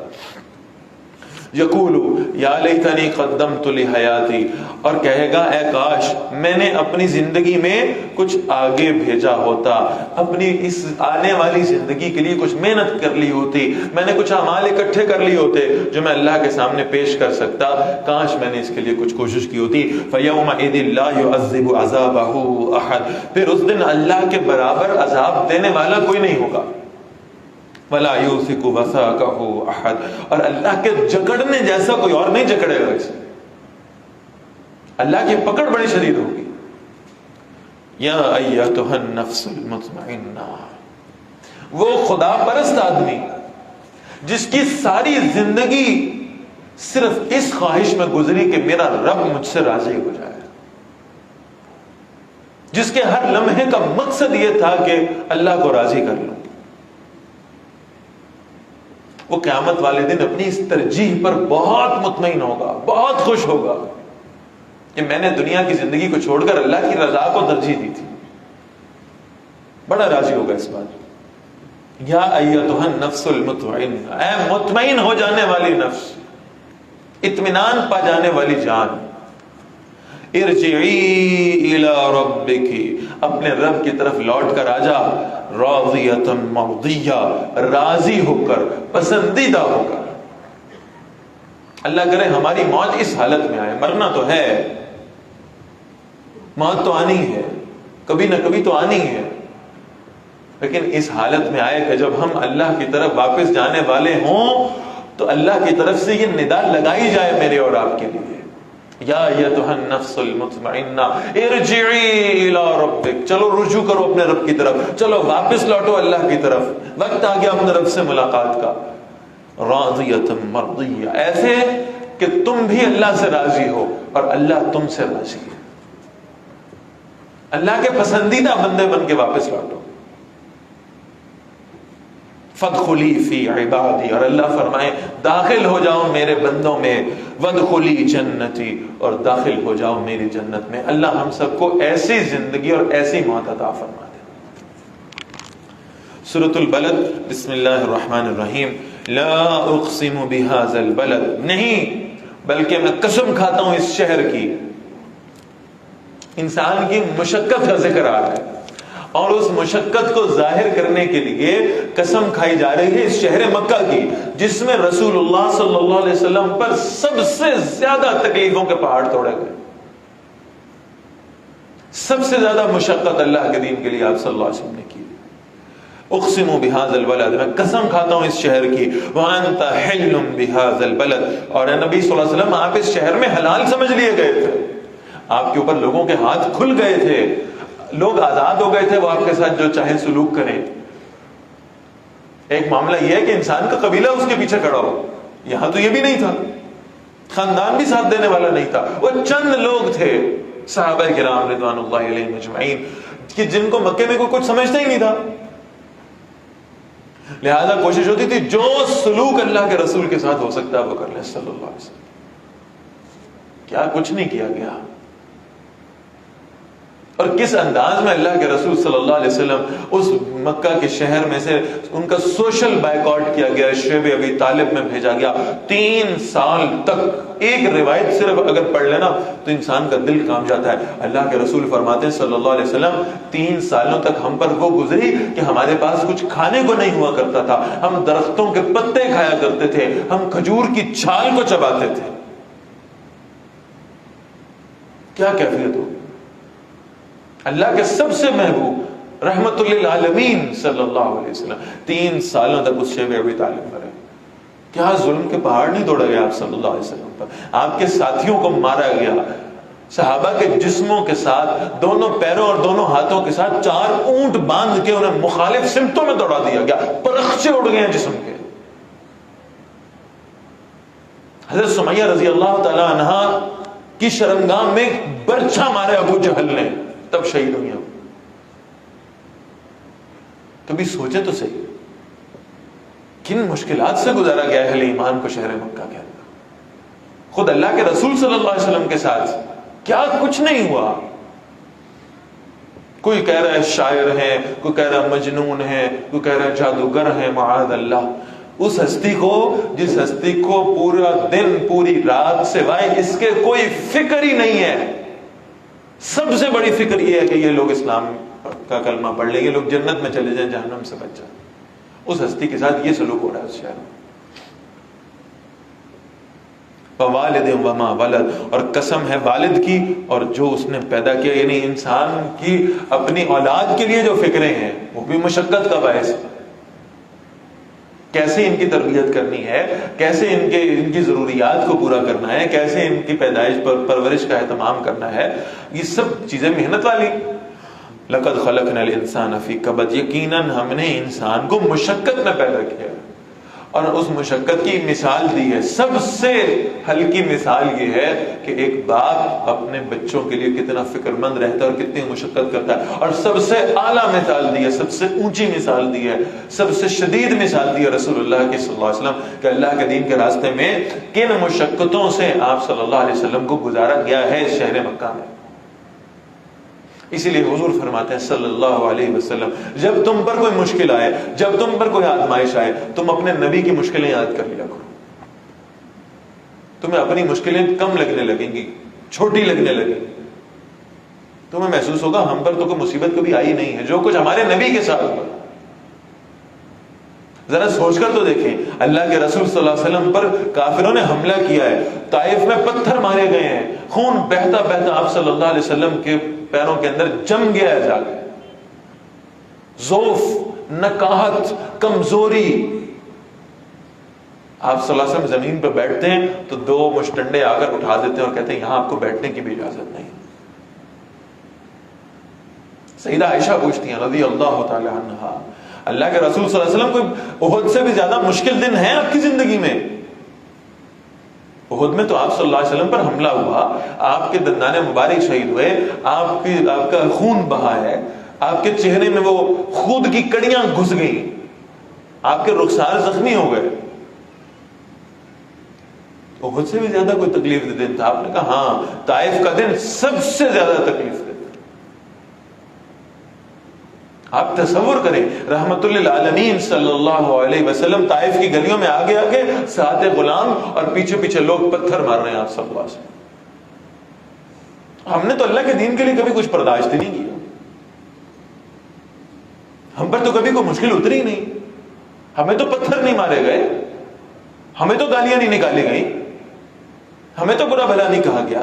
یقول یا لیتنی قدمت لحیاتی, اور کہے گا اے کاش میں نے اپنی زندگی میں کچھ آگے بھیجا ہوتا, اپنی اس آنے والی زندگی کے لیے کچھ محنت کر لی ہوتی, میں نے کچھ اعمال اکٹھے کر لیے ہوتے جو میں اللہ کے سامنے پیش کر سکتا, کاش میں نے اس کے لیے کچھ کوشش کی ہوتی. فیومئذ لا یعذب عذابہ احد, پھر اس دن اللہ کے برابر عذاب دینے والا کوئی نہیں ہوگا. ولا یوثق وثاقہ احد, اور اللہ کے جکڑنے جیسا کوئی اور نہیں جکڑے گا اسے. اللہ کی پکڑ بڑی شدید ہوگی. یا ایتھا النفس المطمئنہ, وہ خدا پرست آدمی جس کی ساری زندگی صرف اس خواہش میں گزری کہ میرا رب مجھ سے راضی ہو جائے, جس کے ہر لمحے کا مقصد یہ تھا کہ اللہ کو راضی کر لوں, وہ قیامت والے دن اپنی اس ترجیح پر بہت مطمئن ہوگا, بہت خوش ہوگا کہ میں نے دنیا کی زندگی کو چھوڑ کر اللہ کی رضا کو ترجیح دی تھی. بڑا راضی ہوگا اس بات. یا ایتھا النفس المطمئنہ, اے مطمئن ہو جانے والی نفس, اطمینان پا جانے والی جان. ارجعی الی ربک, اپنے رب کی طرف لوٹ کر آ جا. راضیۃ مرضیہ, راضی ہو کر, پسندیدہ ہو کر. اللہ کرے ہماری موت اس حالت میں آئے. مرنا تو ہے, موت تو آنی ہے, کبھی نہ کبھی تو آنی ہے, لیکن اس حالت میں آئے کہ جب ہم اللہ کی طرف واپس جانے والے ہوں تو اللہ کی طرف سے یہ ندا لگائی جائے میرے اور آپ کے لیے. یا ایتھا النفس المطمئنہ ارجعی الی ربک, چلو رجوع کرو اپنے رب کی طرف, چلو واپس لوٹو اللہ کی طرف, وقت آ گیا اپنے رب سے ملاقات کا. راضیۃ مرضیہ, ایسے کہ تم بھی اللہ سے راضی ہو اور اللہ تم سے راضی ہے. اللہ کے پسندیدہ بندے بن کے واپس لوٹو. فادخلی فی عبادی، اور اللہ فرمائے داخل ہو جاؤ میرے بندوں میں، وادخلی جنتی، اور داخل ہو جاؤ میری جنت میں. اللہ ہم سب کو ایسی زندگی اور ایسی موت عطا فرما دے. سورۃ البلد، بسم اللہ الرحمن الرحیم. لا اقسم بہذا البلد، نہیں بلکہ میں قسم کھاتا ہوں اس شہر کی. انسان کی مشقت کا ذکر آ رہا ہے، اور اس مشقت کو ظاہر کرنے کے لیے قسم کھائی جا رہی ہے اس شہر مکہ کی، جس میں رسول اللہ صلی اللہ علیہ وسلم پر سب سے زیادہ تکلیفوں کے پہاڑ توڑے گئے. سب سے زیادہ مشقت اللہ کے دین کے لیے آپ صلی اللہ علیہ وسلم نے کی. اقسم بهذا البلد، میں قسم کھاتا ہوں اس شہر کی. وانت حل بهذا البلد، اور اے نبی صلی اللہ علیہ وسلم آپ اس شہر میں حلال سمجھ لیے گئے تھے. آپ کے اوپر لوگوں کے ہاتھ کھل گئے تھے، لوگ آزاد ہو گئے تھے، وہ آپ کے ساتھ جو چاہے سلوک کریں. ایک معاملہ یہ ہے کہ انسان کا قبیلہ اس کے پیچھے کھڑا ہو، یہاں تو یہ بھی نہیں تھا، خاندان بھی ساتھ دینے والا نہیں تھا. وہ چند لوگ تھے صحابہ کرام رضوان اللہ علیہم اجمعین کہ جن کو مکے میں کوئی کچھ سمجھتا ہی نہیں تھا. لہذا کوشش ہوتی تھی جو سلوک اللہ کے رسول کے ساتھ ہو سکتا ہے وہ کر لیں صلی اللہ علیہ وسلم. کیا کچھ نہیں کیا گیا، اور کس انداز میں اللہ کے رسول صلی اللہ علیہ وسلم اس مکہ کے شہر میں سے ان کا سوشل بائیکاٹ کیا گیا، شیب ابی طالب میں بھیجا گیا. 3 سال تک ایک روایت صرف اگر پڑھ لینا تو انسان کا دل کام جاتا ہے. اللہ کے رسول فرماتے ہیں صلی اللہ علیہ وسلم 3 سالوں تک ہم پر وہ گزری کہ ہمارے پاس کچھ کھانے کو نہیں ہوا کرتا تھا، ہم درختوں کے پتے کھایا کرتے تھے، ہم کھجور کی چھال کو چباتے تھے. کیا کیفیت ہو. اللہ کے سب سے محبوب رحمت للعالمین صلی اللہ علیہ وسلم 3 سالوں تک اس شیب ابی طالب پر ہے. کیا ظلم کے پہاڑ نہیں توڑا گیا آپ صلی اللہ علیہ وسلم پر. آپ کے ساتھیوں کو مارا گیا، صحابہ کے جسموں کے ساتھ، دونوں پیروں اور دونوں ہاتھوں کے ساتھ 4 اونٹ باندھ کے انہیں مخالف سمتوں میں دوڑا دیا گیا، پرخچے اڑ گئے ہیں جسم کے. حضرت سمیہ رضی اللہ تعالی عنہا کی شرمگاہ میں برچھا مارے ابو جہل نے، تب شہید ہوئی. کبھی سوچے تو صحیح کن مشکلات سے گزارا گیا اہل ایمان کو شہر مکہ کے اندر. خود اللہ کے رسول صلی اللہ علیہ وسلم کے ساتھ کیا کچھ نہیں ہوا. کوئی کہہ رہا ہے شاعر ہے، کوئی کہہ رہا ہے مجنون ہے، کوئی کہہ رہا ہے جادوگر ہے، معاذ اللہ. اس ہستی کو، جس ہستی کو پورا دن پوری رات سوائے اس کے کوئی فکر ہی نہیں ہے، سب سے بڑی فکر یہ ہے کہ یہ لوگ اسلام کا کلمہ پڑھ لیں، یہ لوگ جنت میں چلے جائیں، جہنم سے بچ جائیں. اس ہستی کے ساتھ یہ سلوک ہو رہا ہے اس شہر میں. ووالد وما ولد، اور قسم ہے والد کی اور جو اس نے پیدا کیا. یعنی انسان کی اپنی اولاد کے لیے جو فکریں ہیں وہ بھی مشقت کا باعث ہے. کیسے ان کی تربیت کرنی ہے، کیسے ان کی ضروریات کو پورا کرنا ہے، کیسے ان کی پیدائش پر پرورش کا اہتمام کرنا ہے، یہ سب چیزیں محنت والی. لقد خلقنا الانسان فی کبد، یقیناً ہم نے انسان کو مشقت میں پیدا کیا اور اس مشقت کی مثال دی ہے. سب سے ہلکی مثال یہ ہے کہ ایک باپ اپنے بچوں کے لیے کتنا فکر مند رہتا ہے اور کتنی مشقت کرتا ہے. اور سب سے اعلیٰ مثال دی ہے، سب سے اونچی مثال دی ہے، سب سے شدید مثال دی ہے رسول اللہ کی صلی اللہ علیہ وسلم کہ اللہ کے دین کے راستے میں کن مشقتوں سے آپ صلی اللہ علیہ وسلم کو گزارا گیا ہے اس شہر مکہ میں. اسی لیے حضور فرماتے ہیں صلی اللہ علیہ وسلم جب تم پر کوئی مشکل آئے، جب تم پر کوئی آزمائش آئے، تم اپنے نبی کی مشکلیں یاد کر لیا کرو. تمہیں اپنی مشکلیں کم لگنے لگیں گی، چھوٹی لگنے لگیں گی. تمہیں محسوس ہوگا ہم پر تو کوئی مصیبت کبھی آئی نہیں ہے، جو کچھ ہمارے نبی کے ساتھ ہوا. ذرا سوچ کر تو دیکھیں، اللہ کے رسول صلی اللہ علیہ وسلم پر کافروں نے حملہ کیا ہے، طائف میں پتھر مارے گئے ہیں، خون بہتا بہتا آپ صلی اللہ علیہ وسلم کے پیروں کے اندر جم گیا ہے جا کے. ضعف، نکاہت، کمزوری. آپ صلی اللہ علیہ وسلم زمین پہ بیٹھتے ہیں تو 2 مشٹنڈے آ کر اٹھا دیتے ہیں اور کہتے ہیں یہاں آپ کو بیٹھنے کی بھی اجازت نہیں. سیدہ عائشہ پوچھتی ہیں رضی اللہ تعالی عنہا، اللہ کے رسول صلی اللہ علیہ وسلم کوئی احد سے بھی زیادہ مشکل دن ہے آپ کی زندگی میں؟ احد میں تو آپ صلی اللہ علیہ وسلم پر حملہ ہوا، آپ کے دندان مبارک شہید ہوئے، آپ کا خون بہا ہے، آپ کے چہرے میں وہ خود کی کڑیاں گھس گئیں، آپ کے رخسار زخمی ہو گئے. احد سے بھی زیادہ کوئی تکلیف دہ دن تھا؟ آپ نے کہا ہاں، طائف کا دن سب سے زیادہ تکلیف دہ. آپ تصور کریں، رحمت للعالمین صلی اللہ علیہ وسلم طائف کی گلیوں میں آگے آگے 7 غلام اور پیچھے پیچھے لوگ پتھر مار رہے ہیں آپ صلی اللہ علیہ وسلم. ہم نے تو اللہ کے دین کے لیے کبھی کچھ برداشت ہی نہیں کیا، ہم پر تو کبھی کوئی مشکل اتری نہیں، ہمیں تو پتھر نہیں مارے گئے، ہمیں تو گالیاں نہیں نکالی گئی، ہمیں تو برا بھلا نہیں کہا گیا.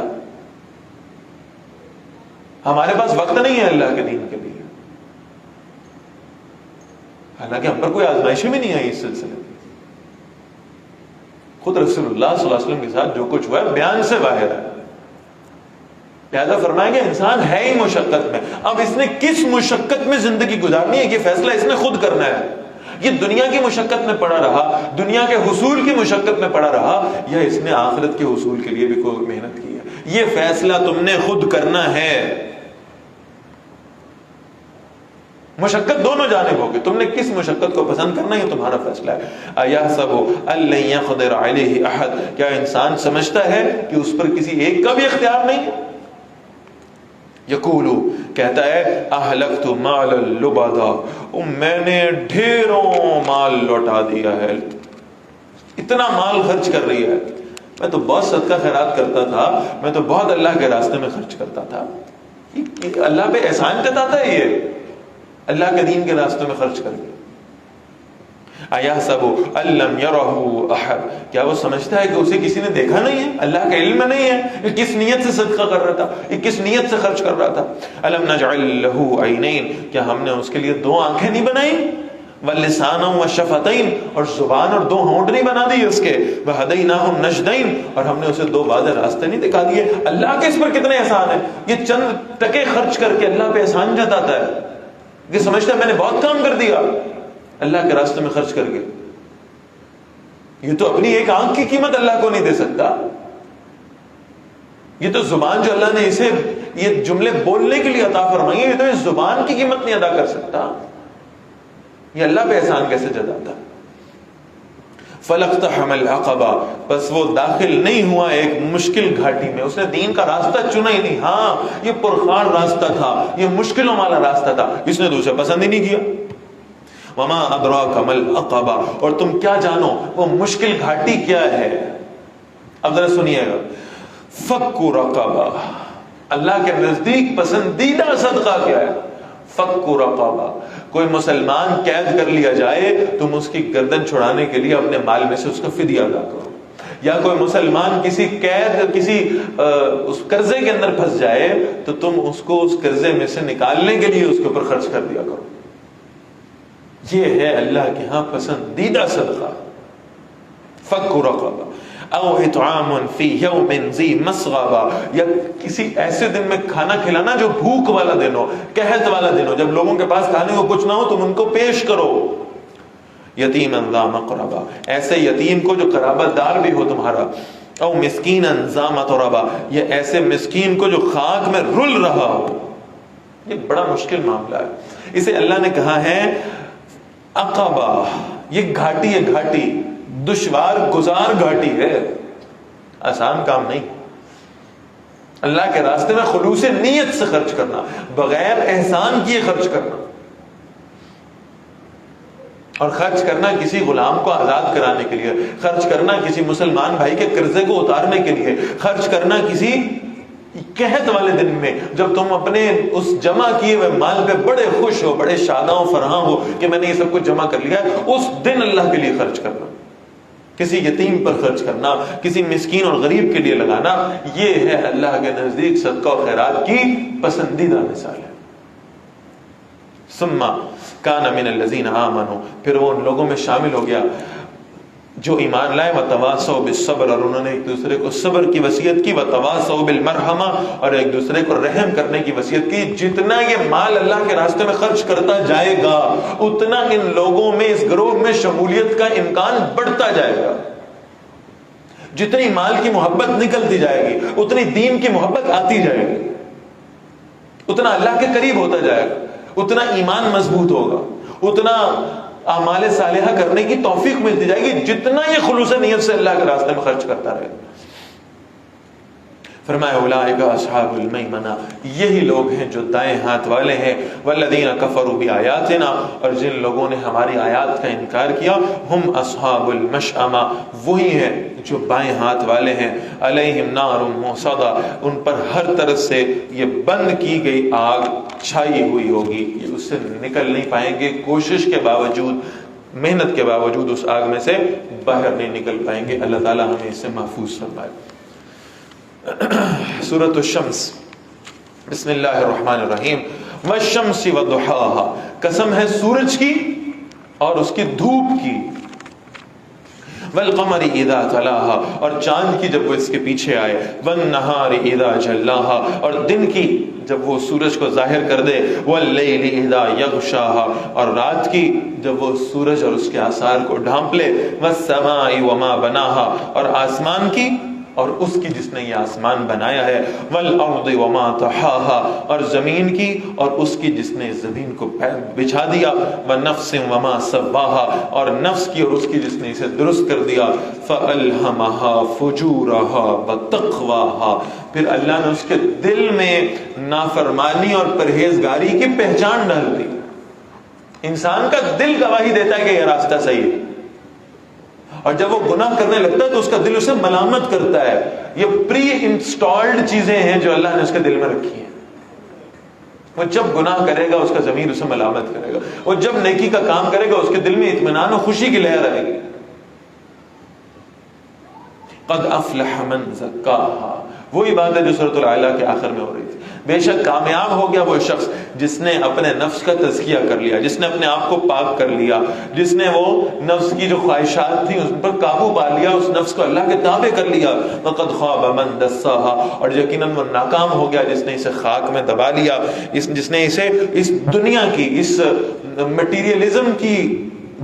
ہمارے پاس وقت نہیں ہے اللہ کے دین کے لیے، حالانکہ ہم پر کوئی آزمائش بھی نہیں آئی اس سلسلے میں. خود رسول اللہ صلی اللہ علیہ وسلم کے ساتھ جو کچھ ہوا ہے بیان سے باہر ہے. لہذا فرمائیں گے انسان ہے ہی مشقت میں. اب اس نے کس مشقت میں زندگی گزارنی ہے، یہ فیصلہ اس نے خود کرنا ہے. یہ دنیا کی مشقت میں پڑا رہا، دنیا کے حصول کی مشقت میں پڑا رہا، یا اس نے آخرت کے حصول کے لیے بھی کوئی محنت کی ہے، یہ فیصلہ تم نے خود کرنا ہے. مشقت دونوں جانب ہوگی، تم نے کس مشقت کو پسند کرنا ہے، یہ تمہارا فیصلہ ہے. اَيَحْسَبُ أَن لَّن يَقْدِرَ عَلَيْهِ أَحَدٌ، کیا انسان سمجھتا ہے کہ اس پر کسی ایک کا بھی اختیار نہیں ہے؟ یقولو، کہتا ہے اہلکت مالا لبدا، میں نے ڈھیروں مال لوٹا دیا ہے، اتنا مال خرچ کر رہی ہے، میں تو بہت صدقہ خیرات کرتا تھا، میں تو بہت اللہ کے راستے میں خرچ کرتا تھا. اللہ پہ احسان جتاتا ہے یہ، اللہ کے دین کے راستے میں خرچ کر کے. اَيَحْسَبُ أَن لَّمْ يَرَهُ أَحَدٌ، کیا وہ سمجھتا ہے کہ اسے کسی نے دیکھا نہیں ہے، اللہ کا علم نہیں ہے یہ کس نیت سے صدقہ کر رہا تھا، یہ کس نیت سے خرچ کر رہا تھا. أَلَمْ نَجْعَل لَّهُ عَيْنَيْنِ، کیا ہم نے اس کے لیے 2 آنکھیں نہیں بنائی، وَلِسَانًا وَشَفَتَيْنِ، اور زبان اور 2 ہونٹ نہیں بنا دی اس کے، وَهَدَيْنَاهُ النَّجْدَيْنِ، اور ہم نے اسے 2 واضح راستے نہیں دکھا دیے. اللہ کے اس پر کتنے احسان ہیں، یہ چند ٹکے خرچ کر کے اللہ پہ احسان جتاتا ہے، یہ سمجھتا ہے میں نے بہت کام کر دیا اللہ کے راستے میں خرچ کر کے. یہ تو اپنی ایک آنکھ کی قیمت اللہ کو نہیں دے سکتا. یہ تو زبان جو اللہ نے اسے یہ جملے بولنے کے لیے عطا فرمائی ہے، یہ تو اس زبان کی قیمت نہیں ادا کر سکتا. یہ اللہ پہ احسان کیسے جتاتا؟ فَلَقْتَحَمَ الْعَقَبَةَ، بس وہ داخل نہیں ہوا ایک مشکل گھاٹی میں، اس نے دین کا راستہ چنا ہی نہیں. ہاں یہ پرخار راستہ تھا، یہ مشکلوں والا راستہ تھا، اس نے تو اسے پسند ہی نہیں کیا. وما ادراک ما العقبہ، اور تم کیا جانو وہ مشکل گھاٹی کیا ہے. اب ذرا سنیے گا، فک رقبہ، اللہ کے نزدیک پسندیدہ صدقہ کیا ہے؟ فک رقبہ. کوئی مسلمان قید کر لیا جائے، تم اس کی گردن چھڑانے کے لیے اپنے مال میں سے اس کا فدیہ ادا کرو. یا کوئی مسلمان کسی قید کسی اس قرضے کے اندر پھنس جائے تو تم اس کو اس قرضے میں سے نکالنے کے لیے اس کے اوپر خرچ کر دیا کرو. یہ ہے اللہ کے ہاں پسندیدہ صدقہ. فک رقبہ او اطعام فی یوم ذی مسغبہ، یا کسی ایسے دن میں کھانا کھلانا جو بھوک والا دن ہو، قحط والا دن ہو، جب لوگوں کے پاس کھانے کو کچھ نہ ہو تم ان کو پیش کرو. یتیما ذا مقربہ، ایسے یتیم کو جو قرابت دار بھی ہو تمہارا. او مسکینا ذا متربہ، یہ ایسے مسکین کو جو خاک میں رل رہا ہو. یہ بڑا مشکل معاملہ ہے. اسے اللہ نے کہا ہے عقبہ، یہ گھاٹی ہے، گھاٹی دشوار گزار گھاٹی ہے، آسان کام نہیں. اللہ کے راستے میں خلوص نیت سے خرچ کرنا، بغیر احسان کیے خرچ کرنا، اور خرچ کرنا کسی غلام کو آزاد کرانے کے لیے، خرچ کرنا کسی مسلمان بھائی کے قرضے کو اتارنے کے لیے، خرچ کرنا کسی قحط والے دن میں جب تم اپنے اس جمع کیے ہوئے مال پہ بڑے خوش ہو، بڑے شاداں و فرحاں ہو کہ میں نے یہ سب کچھ جمع کر لیا، اس دن اللہ کے لیے خرچ کرنا، کسی یتیم پر خرچ کرنا، کسی مسکین اور غریب کے لیے لگانا، یہ ہے اللہ کے نزدیک صدقہ و خیرات کی پسندیدہ مثال ہے. ثم کان من الذین آمنوا، پھر وہ ان لوگوں میں شامل ہو گیا جو ایمان لائے، وتواصوا بالصبر، اور انہوں نے ایک دوسرے کو صبر کی وصیت کی، وتواصوا بالمرحمہ، اور ایک دوسرے کو رحم کرنے کی وصیت کی. جتنا یہ مال اللہ کے راستے میں خرچ کرتا جائے گا اتنا ان لوگوں میں، اس گروہ میں شمولیت کا امکان بڑھتا جائے گا. جتنی مال کی محبت نکلتی جائے گی اتنی دین کی محبت آتی جائے گی، اتنا اللہ کے قریب ہوتا جائے گا، اتنا ایمان مضبوط ہوگا، اتنا اعمال صالحہ کرنے کی توفیق ملتی جائے گی جتنا یہ خلوص نیت سے اللہ کے راستے میں خرچ کرتا رہے گا۔ فرمایا اولئک اصحاب المیمنہ، یہی لوگ ہیں جو دائیں ہاتھ والے ہیں، والذین کفروا بآیاتنا، اور جن لوگوں نے ہماری آیات کا انکار کیا، ہم اصحاب المشأمہ، وہی ہیں جو بائیں ہاتھ والے ہیں، علیہم نار موصدہ، ان پر ہر طرف سے یہ بند کی گئی آگ چھائی ہوئی ہوگی، یہ اس سے نکل نہیں پائیں گے، کوشش کے باوجود، محنت کے باوجود اس آگ میں سے باہر نہیں نکل پائیں گے۔ اللہ تعالی ہمیں اس سے محفوظ فرمائے۔ سورۃ الشمس، بسم اللہ الرحمن الرحیم۔ والشمس وضحاها، قسم ہے سورج کی اور اس کی دھوپ کی، والقمر اذا تلاها، اور چاند کی جب وہ اس کے پیچھے آئے، والنہار اذا جلاها، اور دن کی جب وہ سورج کو ظاہر کر دے، واللیل اذا یغشاها، اور رات کی جب وہ سورج اور اس کے آثار کو ڈھانپ لے، والسماء وما بناها، اور آسمان کی اور اس کی جس نے یہ آسمان بنایا ہے، والارض وما طحاها، اور زمین کی اور اس کی جس نے زمین کو بچھا دیا، ونفس وما سواها، اور نفس کی اور اس کی جس نے اسے درست کر دیا، فالہمها فجورها وتقواها، پھر اللہ نے اس کے دل میں نافرمانی اور پرہیزگاری کی پہچان ڈال دی۔ انسان کا دل گواہی دیتا ہے کہ یہ راستہ صحیح ہے، اور جب وہ گناہ کرنے لگتا ہے تو اس کا دل اسے ملامت کرتا ہے۔ یہ پری انسٹالڈ چیزیں ہیں جو اللہ نے اس کے دل میں رکھی ہیں۔ وہ جب گناہ کرے گا اس کا ضمیر اسے ملامت کرے گا، وہ جب نیکی کا کام کرے گا اس کے دل میں اطمینان و خوشی کی لہر آئے گی۔ قد افلح من زکاہا، وہی بات ہے جو سورۃ الاعلیٰ کے آخر میں ہو رہی تھی۔ بے شک کامیاب ہو گیا وہ شخص جس نے اپنے نفس کا تزکیہ کر لیا، جس نے اپنے آپ کو پاک کر لیا، جس نے وہ نفس کی جو خواہشات تھیں اس پر قابو پا لیا، اس نفس کو اللہ کے تابع کر لیا۔ وقد خاب من دساہا، اور یقیناً وہ ناکام ہو گیا جس نے اسے خاک میں دبا لیا، جس نے اسے اس دنیا کی، اس مٹیریلزم کی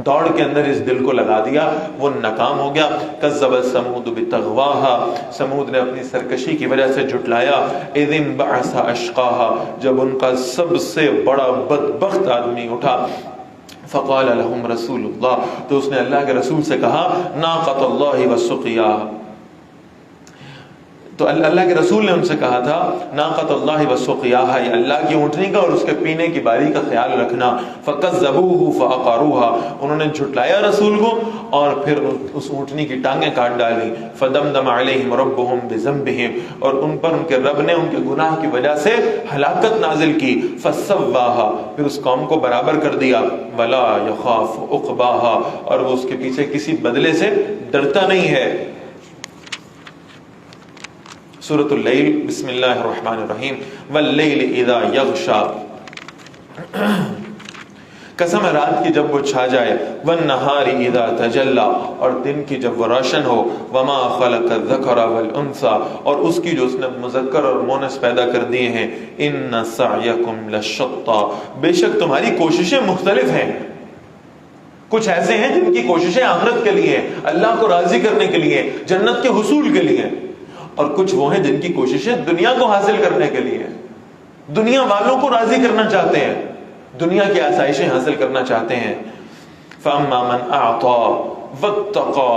دوڑ کے اندر اس دل کو لگا دیا، وہ ناکام ہو گیا۔ کذبت ثمود بطغواها، ثمود نے اپنی سرکشی کی وجہ سے جھٹلایا۔ اذ انبعث اشقاها، جب ان کا سب سے بڑا بدبخت آدمی اٹھا۔ فقال لهم رسول اللہ، تو اس نے اللہ کے رسول سے کہا، ناقۃ اللہ وسقیاها، تو اللہ کے رسول نے ان سے کہا تھا، ناقۃ اللہ وسقیاها، یہ اللہ کی اونٹنی کا اور اس کے پینے کی باری کا خیال رکھنا۔ فکذبوه فعقروها، انہوں نے جھٹلایا رسول کو اور پھر اس اونٹنی کی ٹانگیں کاٹ ڈالی۔ فدمدم علیہم ربهم بذنبهم، اور ان پر ان کے رب نے ان کے گناہ کی وجہ سے ہلاکت نازل کی۔ فسواها، پھر اس قوم کو برابر کر دیا۔ ولا یخاف عقباها، اور وہ اس کے پیچھے کسی بدلے سے ڈرتا نہیں ہے۔ سورۃ اللیل، بسم اللہ الرحمن الرحیم۔ واللیل اذا یغشا، قسم ہے رات کی جب وہ چھا جائے، والنہار اذا تجلی، اور دن کی جب وہ روشن ہو، وما خلق الذکر والانثی، اور اس کی جو اس نے مذکر اور مونس پیدا کر دیے ہیں۔ ان سعیکم لشتی، بے شک تمہاری کوششیں مختلف ہیں۔ کچھ ایسے ہیں جن کی کوششیں آخرت کے لیے، اللہ کو راضی کرنے کے لیے، جنت کے حصول کے لیے، اور کچھ وہ ہیں جن کی کوششیں دنیا کو حاصل کرنے کے لیے، دنیا والوں کو راضی کرنا چاہتے ہیں، دنیا کی آسائشیں حاصل کرنا چاہتے ہیں۔ فَأَمَّا مَنْ أَعْطَى وَاتَّقَى،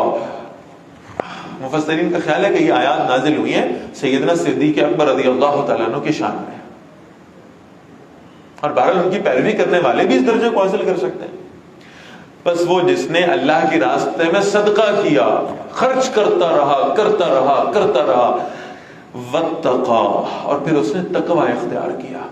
مفسرین کا خیال ہے کہ یہ آیات نازل ہوئی ہیں سیدنا صدیق اکبر رضی اللہ تعالیٰ عنہ کی شان میں، اور بہرحال ان کی پیروی کرنے والے بھی اس درجے کو حاصل کر سکتے ہیں۔ بس وہ جس نے اللہ کی راستے میں صدقہ کیا، خرچ کرتا رہا کرتا رہا کرتا رہا، واتقا، اور پھر اس نے تقوی اختیار کیا،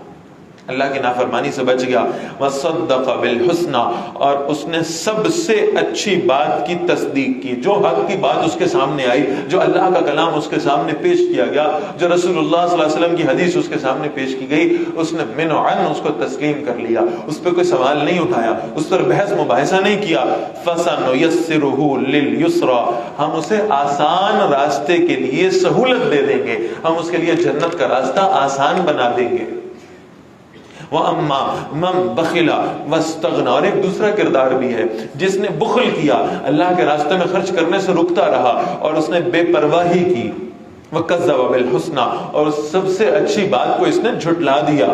اللہ کی نافرمانی سے بچ گیا، وصدق بالحسنى، اور اس نے سب سے اچھی بات کی تصدیق کی، جو حق کی بات اس کے سامنے آئی، جو اللہ کا کلام اس کے سامنے پیش کیا گیا، جو رسول اللہ صلی اللہ علیہ وسلم کی حدیث اس کے سامنے پیش کی گئی، اس نے من عن اس کو تسلیم کر لیا، اس پہ کوئی سوال نہیں اٹھایا، اس پر بحث مباحثہ نہیں کیا۔ فَسَنُيَسِّرُهُ لِلْيُسْرَى، ہم اسے آسان راستے کے لیے سہولت دے دیں گے، ہم اس کے لیے جنت کا راستہ آسان بنا دیں گے۔ وَأَمَّا مَن بَخِلَ وَاسْتَغْنَى، اور ایک دوسرا کردار بھی ہے جس نے بخل کیا، اللہ کے راستے میں خرچ کرنے سے رکتا رہا اور اس نے بے پرواہی کی، وَكَذَّبَ بِالْحُسْنَى، اور سب سے اچھی بات کو اس نے جھٹلا دیا،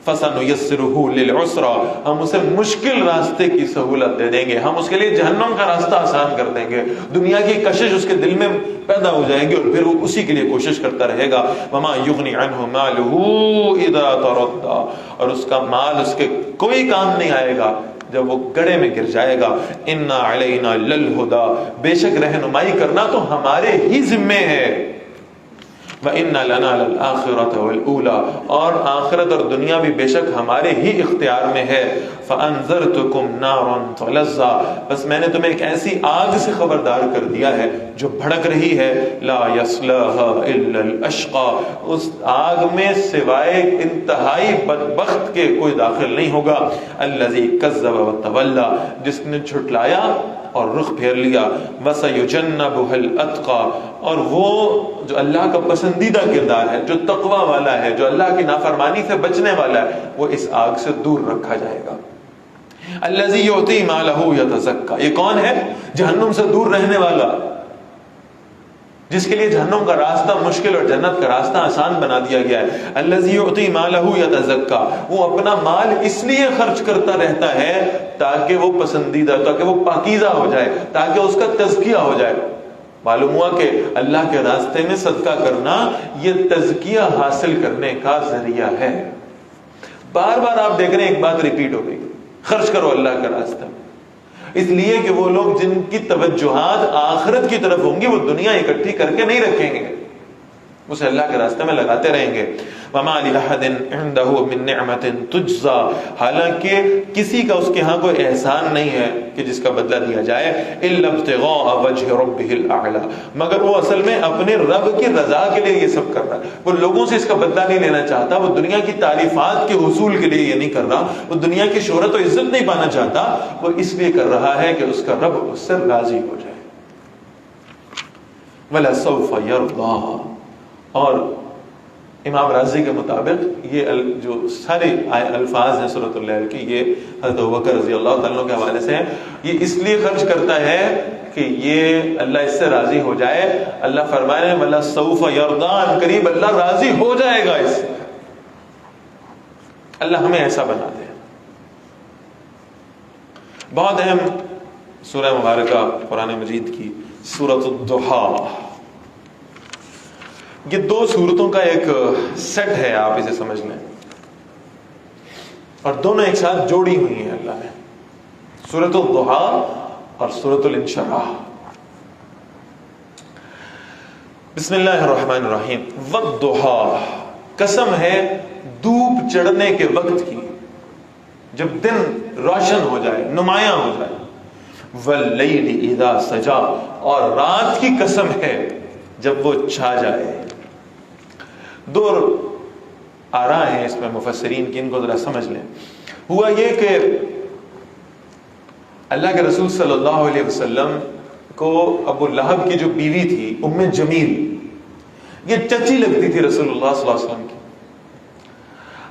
فَسَنُيَسِّرُهُ لِلْعُسْرَى، ہم اسے مشکل راستے کی سہولت دے دیں گے، ہم اس کے لیے جہنم کا راستہ آسان کر دیں گے، دنیا کی کشش اس کے دل میں پیدا ہو جائے گی اور پھر وہ اسی کے لیے کوشش کرتا رہے گا۔ وَمَا يُغْنِ عَنْهُ مَالُهُ إِذَا تَرَدَّى، اور اس کا مال اس کے کوئی کام نہیں آئے گا جب وہ گڑھے میں گر جائے گا۔ إِنَّا عَلَيْنَا لَلْهُدَى، بے شک رہنمائی کرنا تو ہمارے ہی ذمے ہے۔ وَإِنَّ لَنَا لَلْآخِرَةَ وَالْأُولَى، اور آخرت اور دنیا بھی بے شک ہمارے ہی اختیار میں ہے۔ فَأَنذَرْتُكُمْ نَارًا تَلَظَّى، بس میں نے تمہیں ایک ایسی آگ سے خبردار کر دیا ہے جو بھڑک رہی ہے، لَا يَصْلَاهَا إِلَّا الْأَشْقَى، اس آگ میں سوائے انتہائی بدبخت کے کوئی داخل نہیں ہوگا، الَّذِي كَذَّبَ وَتَوَلَّى، جس نے جھٹلایا اور رخ پھیر لیا، وَسَيُجَنَّبُهَا الْأَتْقَى، اور وہ جو اللہ کا پسندیدہ کردار ہے، جو تقوی والا ہے، جو اللہ کی نافرمانی سے بچنے والا ہے، وہ اس آگ سے دور رکھا جائے گا۔ الَّذِي يُعْطِي مَالَهُ يَتَزَكَّى، یہ کون ہے؟ جہنم سے دور رہنے والا، جس کے لیے جہنم کا راستہ مشکل اور جنت کا راستہ آسان بنا دیا گیا ہے۔ الَّذِي يُعْطِي مَالَهُ يَتَزَكَّى، وہ اپنا مال اس لیے خرچ کرتا رہتا ہے تاکہ وہ پسندیدہ، تاکہ وہ پاکیزہ ہو جائے، تاکہ اس کا تزکیہ ہو جائے۔ معلوم ہوا کہ اللہ کے راستے میں صدقہ کرنا یہ تزکیہ حاصل کرنے کا ذریعہ ہے۔ بار بار آپ دیکھ رہے ہیں ایک بات ریپیٹ ہو گئی، خرچ کرو اللہ کے راستے میں، اس لیے کہ وہ لوگ جن کی توجہات آخرت کی طرف ہوں گی وہ دنیا اکٹھی کر کے نہیں رکھیں گے، اسے اللہ کے راستے میں لگاتے رہیں گے۔ وَمَا لِأَحَدٍ عِندَهُ مِن نِعْمَةٍ تُجْزَى، حالانکہ کسی کا اس کے ہاں کوئی احسان نہیں ہے کہ جس کا بدلہ دیا جائے، إِلَّا ابْتِغَاءَ وَجْهِ رَبِّهِ الْأَعْلَى، مگر وہ اصل میں اپنے رب کی رضا کے لیے یہ سب کر رہا ہے، وہ لوگوں سے اس کا بدلہ نہیں لینا چاہتا، وہ دنیا کی تعریفات کے حصول کے لیے یہ نہیں کر رہا، وہ دنیا کی شہرت و عزت نہیں پانا چاہتا، وہ اس لیے کر رہا ہے کہ اس کا رب اس سے راضی ہو جائے۔ وَلَسَوْفَ يَرْضَىٰ، اور امام راضی کے مطابق یہ جو سارے الفاظ ہیں سورۃ اللیل کی، یہ حضرت ابوبکر رضی اللہ تعالیٰ کے حوالے سے ہیں، یہ اس لیے خرچ کرتا ہے کہ یہ اللہ اس سے راضی ہو جائے۔ اللہ فرمائے وَلَسَوْفَ يَرْضَىٰ، قریب اللہ راضی ہو جائے گا اس سے، اللہ ہمیں ایسا بنا دے۔ بہت اہم سورہ مبارکہ قرآن مجید کی سورۃ الضحیٰ، یہ دو سورتوں کا ایک سیٹ ہے، آپ اسے سمجھ لیں، اور دونوں ایک ساتھ جوڑی ہوئی ہیں اللہ نے، سورۃ الضحیٰ اور سورۃ الانشراح۔ بسم اللہ الرحمن الرحیم۔ والضحیٰ، قسم ہے دھوپ چڑھنے کے وقت کی، جب دن روشن ہو جائے، نمایاں ہو جائے۔ واللیل اذا سجا، اور رات کی قسم ہے جب وہ چھا جائے۔ دو آراء ہیں اس میں مفسرین کی، ان کو ذرا سمجھ لیں۔ ہوا یہ کہ اللہ کے رسول صلی اللہ علیہ وسلم کو ابو لہب کی جو بیوی تھی ام جمیل، یہ چچی لگتی تھی رسول اللہ صلی اللہ علیہ وسلم کی۔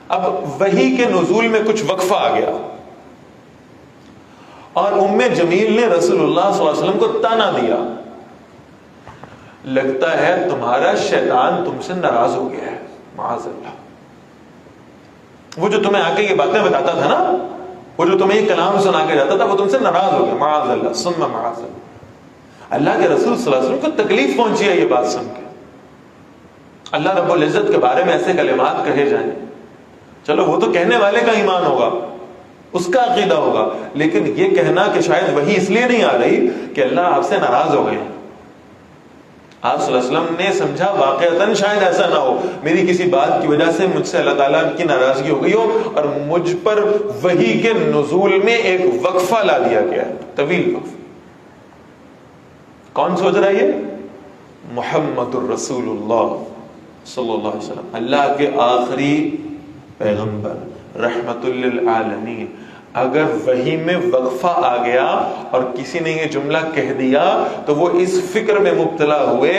اب وحی کے نزول میں کچھ وقفہ آ گیا اور ام جمیل نے رسول اللہ صلی اللہ علیہ وسلم کو تانا دیا، لگتا ہے تمہارا شیطان تم سے ناراض ہو گیا ہے، معاذ اللہ۔ وہ جو تمہیں آ کے یہ باتیں بتاتا تھا نا، وہ جو تمہیں یہ کلام سنا کے جاتا تھا، وہ تم سے ناراض ہو گیا، معاذ اللہ ثم معاذ اللہ۔ اللہ کے رسول صلی اللہ علیہ وسلم کو تکلیف پہنچی ہے یہ بات سن کے، اللہ رب العزت کے بارے میں ایسے کلمات کہے جائیں، چلو وہ تو کہنے والے کا ایمان ہوگا، اس کا عقیدہ ہوگا، لیکن یہ کہنا کہ شاید وہی اس لیے نہیں آ رہی کہ اللہ آپ سے ناراض ہو گئے ہیں۔ آپ صلی اللہ علیہ وسلم نے سمجھا واقعتاً شاید ایسا نہ ہو، میری کسی بات کی وجہ سے مجھ سے اللہ تعالیٰ کی ناراضگی ہو گئی ہو اور مجھ پر وحی کے نزول میں ایک وقفہ لا دیا گیا ہے، طویل وقفہ۔ کون سوچ رہا ہے یہ؟ محمد الرسول اللہ صلی اللہ علیہ وسلم، اللہ کے آخری پیغمبر، رحمت للعالمین۔ اگر وحی میں وقفہ آ گیا اور کسی نے یہ جملہ کہہ دیا تو وہ اس فکر میں مبتلا ہوئے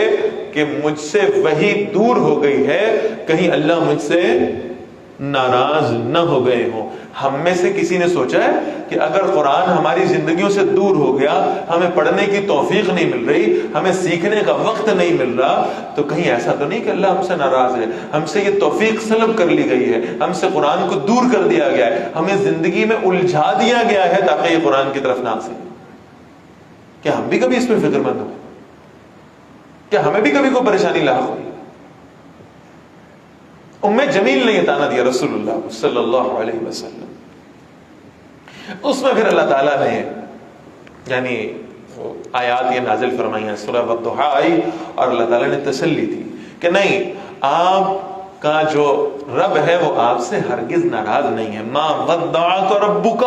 کہ مجھ سے وحی دور ہو گئی ہے، کہیں اللہ مجھ سے ناراض نہ ہو گئے ہوں. ہم میں سے کسی نے سوچا ہے کہ اگر قرآن ہماری زندگیوں سے دور ہو گیا, ہمیں پڑھنے کی توفیق نہیں مل رہی, ہمیں سیکھنے کا وقت نہیں مل رہا, تو کہیں ایسا تو نہیں کہ اللہ ہم سے ناراض ہے, ہم سے یہ توفیق سلب کر لی گئی ہے, ہم سے قرآن کو دور کر دیا گیا ہے, ہمیں زندگی میں الجھا دیا گیا ہے تاکہ یہ قرآن کی طرف نہ آ سکے. کیا ہم بھی کبھی اس پہ فکر مند ہوئے؟ کیا ہمیں بھی کبھی کوئی پریشانی لاحق ہوئی؟ ام جمیل نے یہ تانا دیا رسول اللہ صلی اللہ علیہ وسلم. اس میں پھر اللہ تعالیٰ نے یعنی آیات یہ نازل فرمائی ہیں, سورہ والضحیٰ آئی, اور اللہ تعالیٰ نے تسلی دی کہ نہیں, آپ کا جو رب ہے وہ آپ سے ہرگز ناراض نہیں ہے. ما ودعک ربک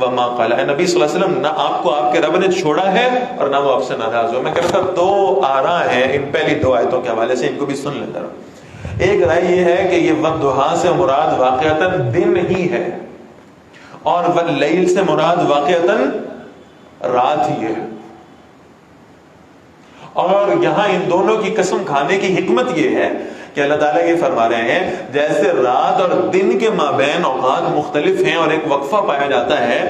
وما قلی. نبی صلی اللہ علیہ وسلم, نہ آپ کو آپ کے رب نے چھوڑا ہے اور نہ وہ آپ سے ناراض ہو. میں کہتا ہوں 2 آراء ہیں ان پہلی 2 آیتوں کے حوالے سے, ان کو بھی سن لیتا رہا. ایک رائے یہ ہے کہ یہ والضحیٰ سے مراد واقعتاً دن ہی ہے, اور واللیل سے مراد واقعتاً رات ہی ہے. اور یہاں ان دونوں کی قسم کھانے کی حکمت یہ ہے کہ اللہ تعالیٰ یہ فرما رہے ہیں جیسے رات اور دن کے مابین اوقات مختلف ہیں اور ایک وقفہ پایا جاتا ہے,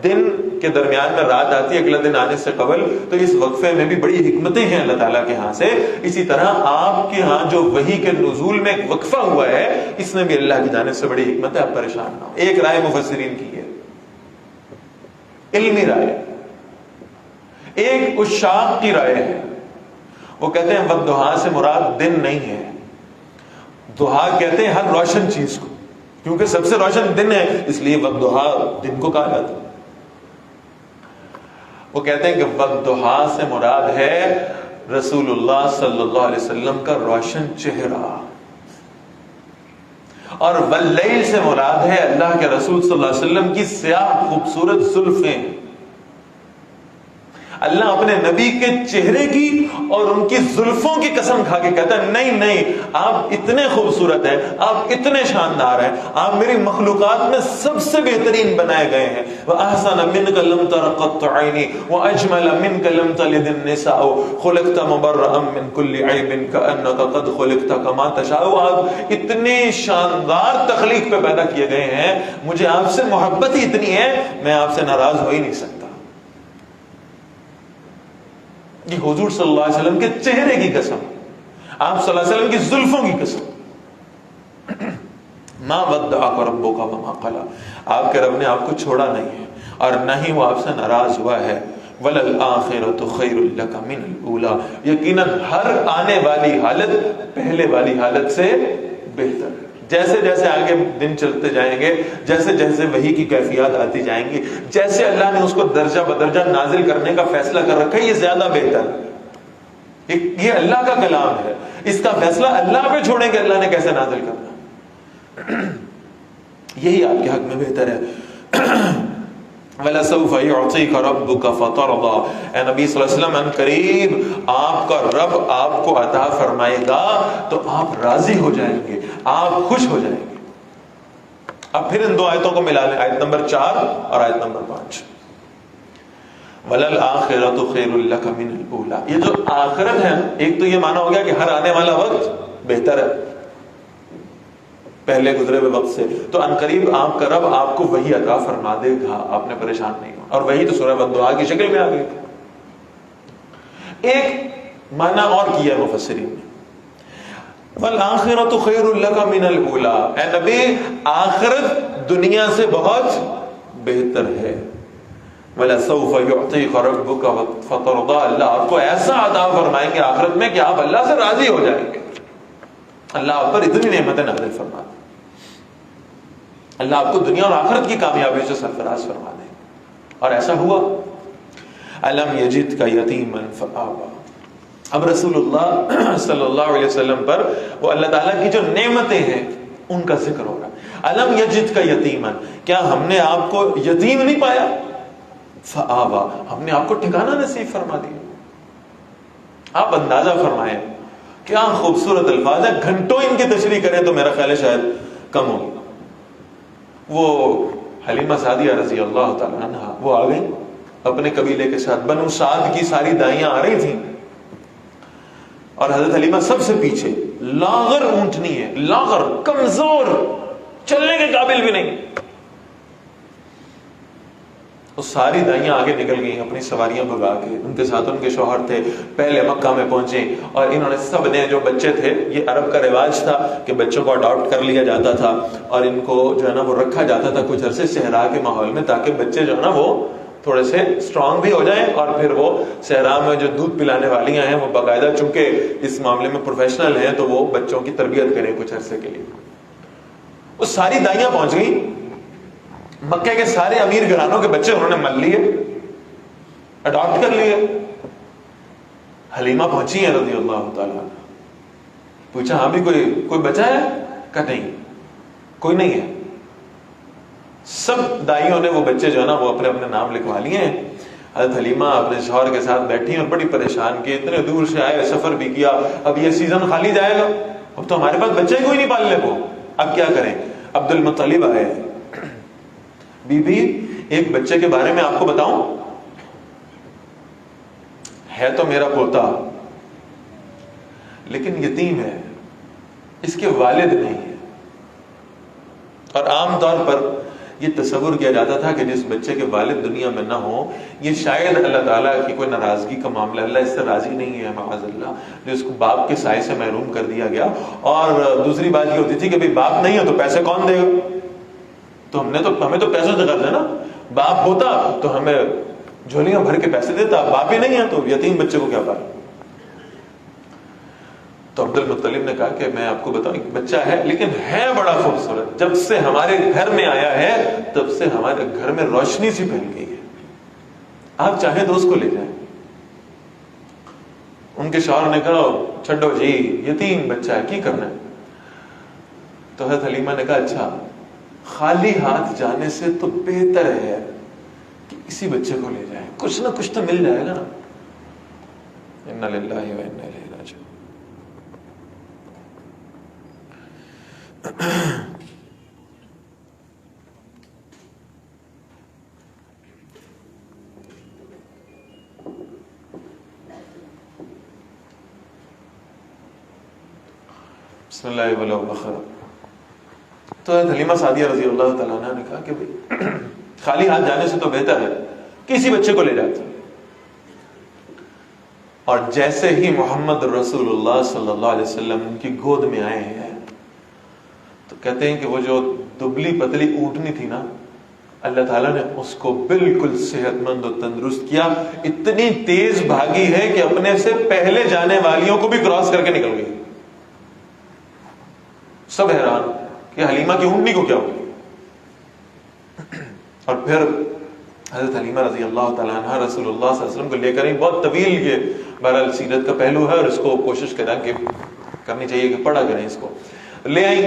دن کے درمیان میں رات آتی ہے اگلا دن آنے سے قبل, تو اس وقفے میں بھی بڑی حکمتیں ہیں اللہ تعالیٰ کے ہاں سے. اسی طرح آپ کے ہاں جو وحی کے نزول میں ایک وقفہ ہوا ہے, اس میں بھی اللہ کی جانب سے بڑی حکمت ہے, آپ پریشان نہ ہو. ایک رائے مفسرین کی ہے, علمی رائے. ایک عشاق کی رائے ہے, وہ کہتے ہیں والضحیٰ سے مراد دن نہیں ہے. ضحیٰ کہتے ہیں ہر روشن چیز کو, کیونکہ سب سے روشن دن ہے, اس لیے والضحیٰ دن کو کہا جاتا ہے. وہ کہتے ہیں کہ والضحیٰ سے مراد ہے رسول اللہ صلی اللہ علیہ وسلم کا روشن چہرہ, اور واللیل سے مراد ہے اللہ کے رسول صلی اللہ علیہ وسلم کی سیاہ خوبصورت زلفیں. اللہ اپنے نبی کے چہرے کی اور ان کی زلفوں کی قسم کھا کے کہتا ہے نہیں نہیں, آپ اتنے خوبصورت ہیں, آپ اتنے شاندار ہیں, آپ میری مخلوقات میں سب سے بہترین بنائے گئے ہیں. وَأَحْسَنَ مِنْكَ لَمْ تَرَ قَطُّ عَيْنِي وَأَجْمَلَ مِنْكَ لَمْ تَلِدِ النِّسَاءُ خُلِقْتَ مُبَرَّأً مِنْ كُلِّ عَيْبٍ كَأَنَّكَ قَدْ خُلِقْتَ كَمَا تَشَاءُ. آپ اتنے شاندار تخلیق پہ پیدا کیے گئے ہیں, مجھے آپ سے محبت ہی اتنی ہے, میں آپ سے ناراض ہو ہی نہیں سکتا. یہ حضور صلی اللہ علیہ وسلم کے چہرے کی قسم, آپ صلی اللہ علیہ وسلم کی زلفوں کی قسم. ما ودعک ربک وما قلی, آپ کے رب نے آپ کو چھوڑا نہیں ہے اور نہ ہی وہ آپ سے ناراض ہوا ہے. وللآخرۃ خیر لک من الاولی, یقیناً ہر آنے والی حالت پہلے والی حالت سے بہتر ہے. جیسے جیسے آگے دن چلتے جائیں گے, جیسے جیسے وحی کی کیفیات آتی جائیں گی, جیسے اللہ نے اس کو درجہ بدرجہ نازل کرنے کا فیصلہ کر رکھا ہے, یہ زیادہ بہتر ہے. یہ اللہ کا کلام ہے, اس کا فیصلہ اللہ پہ چھوڑیں کہ اللہ نے کیسے نازل کرنا. یہی آپ کے حق میں بہتر ہے. وَلَسَوْفَ يُعْطِيكَ رَبُّكَ فَتَرْضَىٰ. اے نبی صلی اللہ علیہ وسلم, ان قریب آپ کا رب آپ کو عطا فرمائے گا تو آپ راضی ہو جائیں گے, آپ خوش ہو جائیں گے. اب پھر ان 2 آیتوں کو ملا لیں, آیت نمبر 4 اور آیت نمبر 5. وَلَلْآخِرَةُ خَيْرٌ لَكَ مِنَ الْأُولَىٰ. یہ جو آخرت ہے, ایک تو یہ معنی ہو گیا کہ ہر آنے والا وقت بہتر ہے پہلے گزرے ہوئے وقت سے, تو عنقریب آپ کا رب آپ کو وہی عطا فرما دے گا, آپ نے پریشان نہیں ہونا. اور وہی تو سورہ والضحیٰ کی شکل میں آ گئی. ایک معنی اور کیا مفسرین نے, والآخرۃ خیر لک من الاولی. اے نبی, آخرت دنیا سے بہت بہتر ہے. وَلَسَوْفَ يُعْطِيكَ رَبُّكَ فَتَرْضَىٰ. اللہ آپ کو ایسا عطا فرمائیں گے آخرت میں کہ آپ اللہ سے راضی ہو جائیں گے. اللہ آپ پر اتنی نعمتیں نازل فرما دے, اللہ آپ کو دنیا اور آخرت کی کامیابی سے سرفراز فرما دے. اور ایسا ہوا. أَلَمْ يَجِدْكَ يَتِيمًا فَآوَىٰ. اب رسول اللہ صلی اللہ علیہ وسلم پر وہ اللہ تعالیٰ کی جو نعمتیں ہیں ان کا ذکر ہو رہا. أَلَمْ يَجِدْكَ يَتِيمًا, کیا ہم نے آپ کو یتیم نہیں پایا؟ فآویٰ, ہم نے آپ کو ٹھکانہ نصیب فرما دیا. آپ اندازہ فرمائیں کیا خوبصورت الفاظ ہیں, گھنٹوں ان کی تشریح کریں تو میرا خیال ہے شاید کم ہوگی. وہ حلیمہ سعدیہ رضی اللہ تعالیٰ عنہ, وہ آ گئی اپنے قبیلے کے ساتھ. بنو سعد کی ساری دائیاں آ رہی تھیں اور حضرت حلیمہ سب سے پیچھے. لاغر اونٹنی ہے, لاغر, کمزور, چلنے کے قابل بھی نہیں. وہ ساری دائیاں آگے نکل گئیں اپنی سواریاں بھگا کے. ان کے ساتھ ان کے شوہر تھے. پہلے مکہ میں پہنچے اور انہوں نے سب نے جو بچے تھے, یہ عرب کا رواج تھا کہ بچوں کو اڈاپٹ کر لیا جاتا تھا اور ان کو جو ہے نا وہ رکھا جاتا تھا کچھ عرصے صحرا کے ماحول میں, تاکہ بچے جو ہے نا وہ تھوڑے سے اسٹرانگ بھی ہو جائیں اور پھر وہ صحرا میں جو دودھ پلانے والیاں ہیں وہ باقاعدہ چونکہ اس معاملے میں پروفیشنل ہیں تو وہ بچوں کی تربیت کریں کچھ عرصے کے لیے. وہ ساری دائیاں پہنچ گئی. مکے کے سارے امیر گھرانوں کے بچے انہوں نے مل لیے, اڈاپٹ کر لیے. حلیمہ پہنچی ہیں رضی اللہ تعالیٰ. پوچھا ہاں بھی کوئی بچہ ہے؟ کہا نہیں, کوئی نہیں ہے. سب دائیوں نے وہ بچے جو ہے نا وہ اپنے اپنے نام لکھوا لیے ہیں. حضرت حلیمہ اپنے شوہر کے ساتھ بیٹھی اور بڑی پریشان کی, اتنے دور سے آئے, سفر بھی کیا, اب یہ سیزن خالی جائے گا, اب تو ہمارے پاس بچے کوئی نہیں پالنے کو, اب کیا کریں؟ عبد المطلب آئے. بی بی ایک بچے کے بارے میں آپ کو بتاؤں, ہے تو میرا پوتا لیکن یتیم ہے, اس کے والد نہیں ہے. اور عام طور پر یہ تصور کیا جاتا تھا کہ جس بچے کے والد دنیا میں نہ ہو یہ شاید اللہ تعالیٰ کی کوئی ناراضگی کا معاملہ, اللہ اس سے راضی نہیں ہے معاذ اللہ, جو اس کو باپ کے سائے سے محروم کر دیا گیا. اور دوسری بات یہ ہوتی تھی کہ بھئی باپ نہیں ہے تو پیسے کون دے گا, تو ہمیں تو پیسوں سے غرض ہے نا, باپ ہوتا تو ہمیں جھولیاں بھر کے پیسے دیتا, باپ ہی نہیں ہے تو یتیم بچے کو کیا پائے. تو عبد المطلب نے کہا کہ میں آپ کو بتاؤں ایک بچہ ہے لیکن ہے بڑا خوبصورت, جب سے ہمارے گھر میں آیا ہے تب سے ہمارے گھر میں روشنی سی پھیل گئی ہے, آپ چاہیں تو اس کو لے جائیں. ان کے شوہر نے کہا چھڈو جی یتیم بچہ ہے کی کرنا ہے. تو حضرت حلیمہ نے کہا اچھا خالی ہاتھ جانے سے تو بہتر ہے کہ اسی بچے کو لے جائیں, کچھ نہ کچھ تو مل جائے گا نا. انا للہ و انا الیہ راجعون. بسم اللہ ولا بخر. تو حلیمہ سعدیہ رضی اللہ تعالیٰ عنہ نے کہا کہ بھئی خالی ہاتھ جانے سے تو بہتر ہے کسی بچے کو لے جاتے. اور جیسے ہی محمد رسول اللہ صلی اللہ علیہ وسلم ان کی گود میں آئے ہیں تو کہتے ہیں کہ وہ جو دبلی پتلی اونٹنی تھی نا, اللہ تعالیٰ نے اس کو بالکل صحت مند و تندرست کیا. اتنی تیز بھاگی ہے کہ اپنے سے پہلے جانے والیوں کو بھی کراس کر کے نکل گئی. سب حیران کہ حلیمہ کی اونٹنی کو کیا ہو. اور پھر حضرت حلیمہ رضی اللہ تعالیٰ عنہ رسول اللہ صلی اللہ علیہ وسلم کو لے کر ہی, بہت طویل یہ بہرحال سیرت کا پہلو ہے اور اس کو کوشش کریں کہ کرنی چاہیے کہ پڑھا کریں, اس کو لے آئی.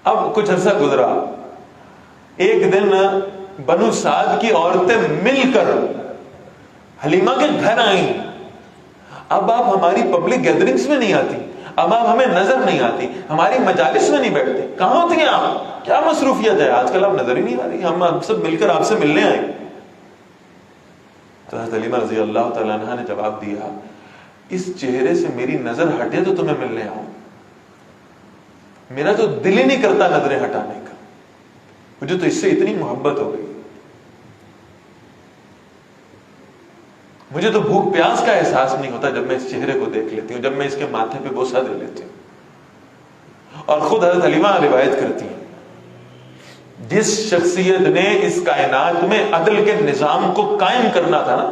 اب کچھ عرصہ گزرا, ایک دن بنو سعد کی عورتیں مل کر حلیمہ کے گھر آئیں. اب آپ ہماری پبلک گیدرنگز میں نہیں آتی, اب آپ ہمیں نظر نہیں آتی, ہماری مجالس میں نہیں بیٹھتے, کہاں ہوتی ہیں آپ, کیا مصروفیت ہے, آج کل آپ نظر ہی نہیں آ رہی, ہم سب مل کر آپ سے ملنے آئے. تو حضرت حلیمہ رضی اللہ تعالیٰ عنہ نے جواب دیا اس چہرے سے میری نظر ہٹے تو تمہیں ملنے آؤں, میرا تو دل ہی نہیں کرتا نظریں ہٹانے کا, مجھے تو اس سے اتنی محبت ہو گئی, مجھے تو بھوک پیاس کا احساس نہیں ہوتا جب میں اس چہرے کو دیکھ لیتی ہوں, جب میں اس کے ماتھے پہ بوسہ دے لیتی ہوں. اور خود حضرت حلیمہ روایت کرتی ہیں جس شخصیت نے اس کائنات میں عدل کے نظام کو قائم کرنا تھا نا,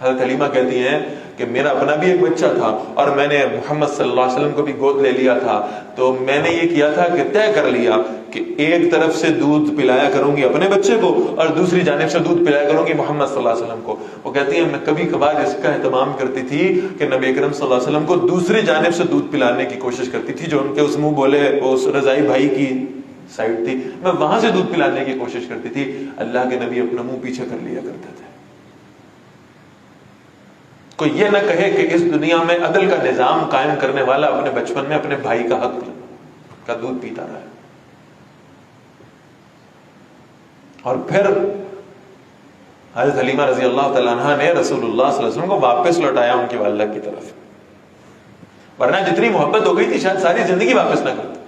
حضرت حلیمہ کہتی ہیں کہ میرا اپنا بھی ایک بچہ تھا اور میں نے محمد صلی اللہ علیہ وسلم کو بھی گود لے لیا تھا, تو میں نے یہ کیا تھا کہ طے کر لیا کہ ایک طرف سے دودھ پلایا کروں گی اپنے بچے کو اور دوسری جانب سے دودھ پلایا کروں گی محمد صلی اللہ علیہ وسلم کو. وہ کہتی ہیں میں کبھی کبھار اس کا اہتمام کرتی تھی کہ نبی اکرم صلی اللہ علیہ وسلم کو دوسری جانب سے دودھ پلانے کی کوشش کرتی تھی, جو ان کے اس منہ بولے اس رضائی بھائی کی سائڈ تھی, میں وہاں سے دودھ پلانے کی کوشش کرتی تھی. اللہ کے نبی اپنا منہ پیچھے کر لیا کرتے تھے. کوئی یہ نہ کہے کہ اس دنیا میں عدل کا نظام قائم کرنے والا اپنے بچپن میں اپنے بھائی کا حق کا دودھ پیتا رہا ہے. اور پھر حضرت حلیمہ رضی اللہ تعالیٰ عنہ نے رسول اللہ صلی اللہ علیہ وسلم کو واپس لوٹایا ان کی والدہ کی طرف. ورنہ جتنی محبت ہو گئی تھی شاید ساری زندگی واپس نہ کرتے.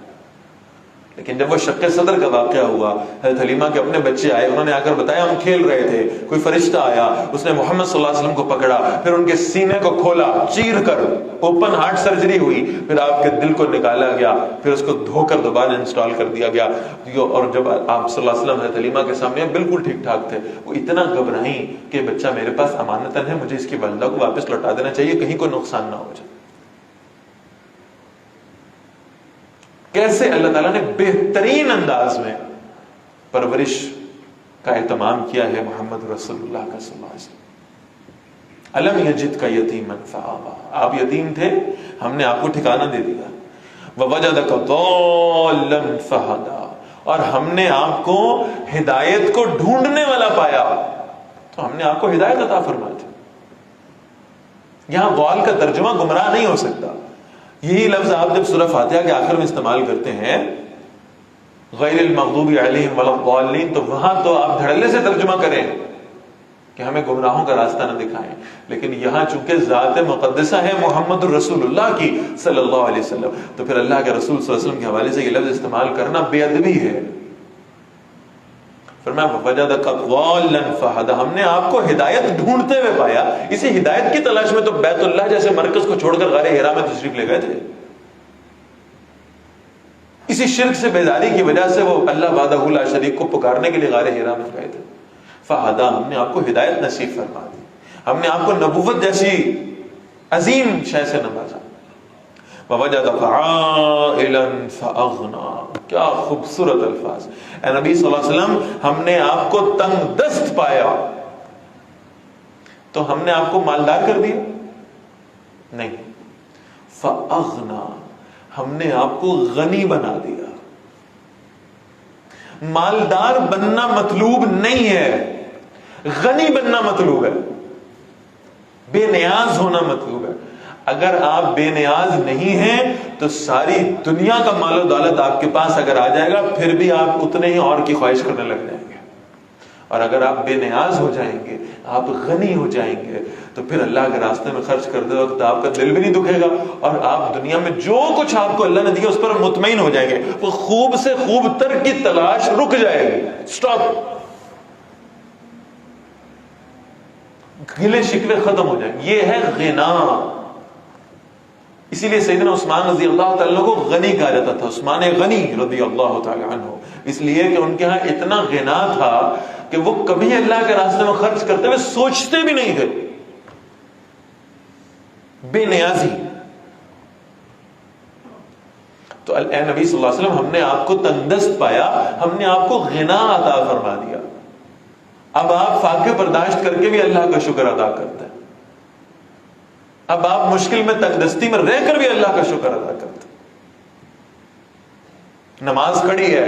لیکن جب وہ شق صدر کا واقعہ ہوا، حضرت حلیمہ کے اپنے بچے آئے، انہوں نے آ کر بتایا ہم کھیل رہے تھے، کوئی فرشتہ آیا، اس نے محمد صلی اللہ علیہ وسلم کو پکڑا، پھر ان کے سینے کو کھولا، چیر کر اوپن ہارٹ سرجری ہوئی، پھر آپ کے دل کو نکالا گیا، پھر اس کو دھو کر دوبارہ انسٹال کر دیا گیا. اور جب آپ صلی اللہ علیہ وسلم حضرت حلیمہ کے سامنے بالکل ٹھیک ٹھاک تھے، وہ اتنا گھبرائیں کہ بچہ میرے پاس امانتاً ہے، مجھے اس کی والدہ کو واپس لوٹا دینا چاہیے، کہیں کوئی نقصان نہ ہو جائے. کیسے اللہ تعالیٰ نے بہترین انداز میں پرورش کا اہتمام کیا ہے محمد رسول اللہ کا صلی اللہ علیہ وسلم. الم یجد کا یتیما فآویٰ، آپ یتیم تھے، ہم نے آپ کو ٹھکانہ دے دیا. ووجدک ضالا فہدیٰ، اور ہم نے آپ کو ہدایت کو ڈھونڈنے والا پایا تو ہم نے آپ کو ہدایت عطا فرما دی. یہاں ضال کا ترجمہ گمراہ نہیں ہو سکتا. یہی لفظ آپ جب سورہ فاتحہ کے آخر میں استعمال کرتے ہیں غیر المغضوب علیہم ولا الضالین، تو وہاں تو آپ دھڑلے سے ترجمہ کریں کہ ہمیں گمراہوں کا راستہ نہ دکھائیں. لیکن یہاں چونکہ ذات مقدسہ ہے محمد الرسول اللہ کی صلی اللہ علیہ وسلم، تو پھر اللہ کے رسول صلی اللہ علیہ وسلم کے حوالے سے یہ لفظ استعمال کرنا بے ادبی ہے. فرمایا وجدک ضالا فہدیٰ، ہم نے آپ کو ہدایت ڈھونڈتے ہوئے پایا. اسی ہدایت کی تلاش میں تو بیت اللہ جیسے مرکز کو چھوڑ کر غار حرا میں تشریف لے گئے تھے. اسی شرک سے بیداری کی وجہ سے وہ اللہ وحدہ لا شریک کو پکارنے کے لیے غار حرا میں گئے تھے. فہدیٰ، ہم نے آپ کو ہدایت نصیب فرما دی، ہم نے آپ کو نبوت جیسی عظیم شے سے نوازا. ووجدک عائلا فاغنیٰ، کیا خوبصورت الفاظ. اے نبی صلی اللہ علیہ وسلم، ہم نے آپ کو تنگ دست پایا تو ہم نے آپ کو مالدار کر دیا؟ نہیں. فاغنیٰ، ہم نے آپ کو غنی بنا دیا. مالدار بننا مطلوب نہیں ہے، غنی بننا مطلوب ہے، بے نیاز ہونا مطلوب ہے. اگر آپ بے نیاز نہیں ہیں تو ساری دنیا کا مال و دولت آپ کے پاس اگر آ جائے گا پھر بھی آپ اتنے ہی اور کی خواہش کرنے لگ جائیں گے. اور اگر آپ بے نیاز ہو جائیں گے، آپ غنی ہو جائیں گے، تو پھر اللہ کے راستے میں خرچ کرتے وقت آپ کا دل بھی نہیں دکھے گا، اور آپ دنیا میں جو کچھ آپ کو اللہ نے دیا اس پر مطمئن ہو جائیں گے. وہ خوب سے خوب تر کی تلاش رک جائے گی، سٹاپ، گلے شکوے ختم ہو جائیں گے. یہ ہے غنا. اسی لیے سیدنا عثمان رضی اللہ تعالیٰ عنہ کو غنی کہا جاتا تھا، عثمان غنی رضی اللہ تعالیٰ عنہ، اس لیے کہ ان کے ہاں اتنا غنا تھا کہ وہ کبھی اللہ کے راستے میں خرچ کرتے ہوئے سوچتے بھی نہیں تھے. بے نیازی. تو اے نبی صلی اللہ علیہ وسلم، ہم نے آپ کو تندرست پایا، ہم نے آپ کو غنا عطا فرما دیا. اب آپ فاقے برداشت کر کے بھی اللہ کا شکر ادا کرتے ہیں. اب آپ مشکل میں تنگدستی میں رہ کر بھی اللہ کا شکر ادا کرتے. نماز کھڑی ہے،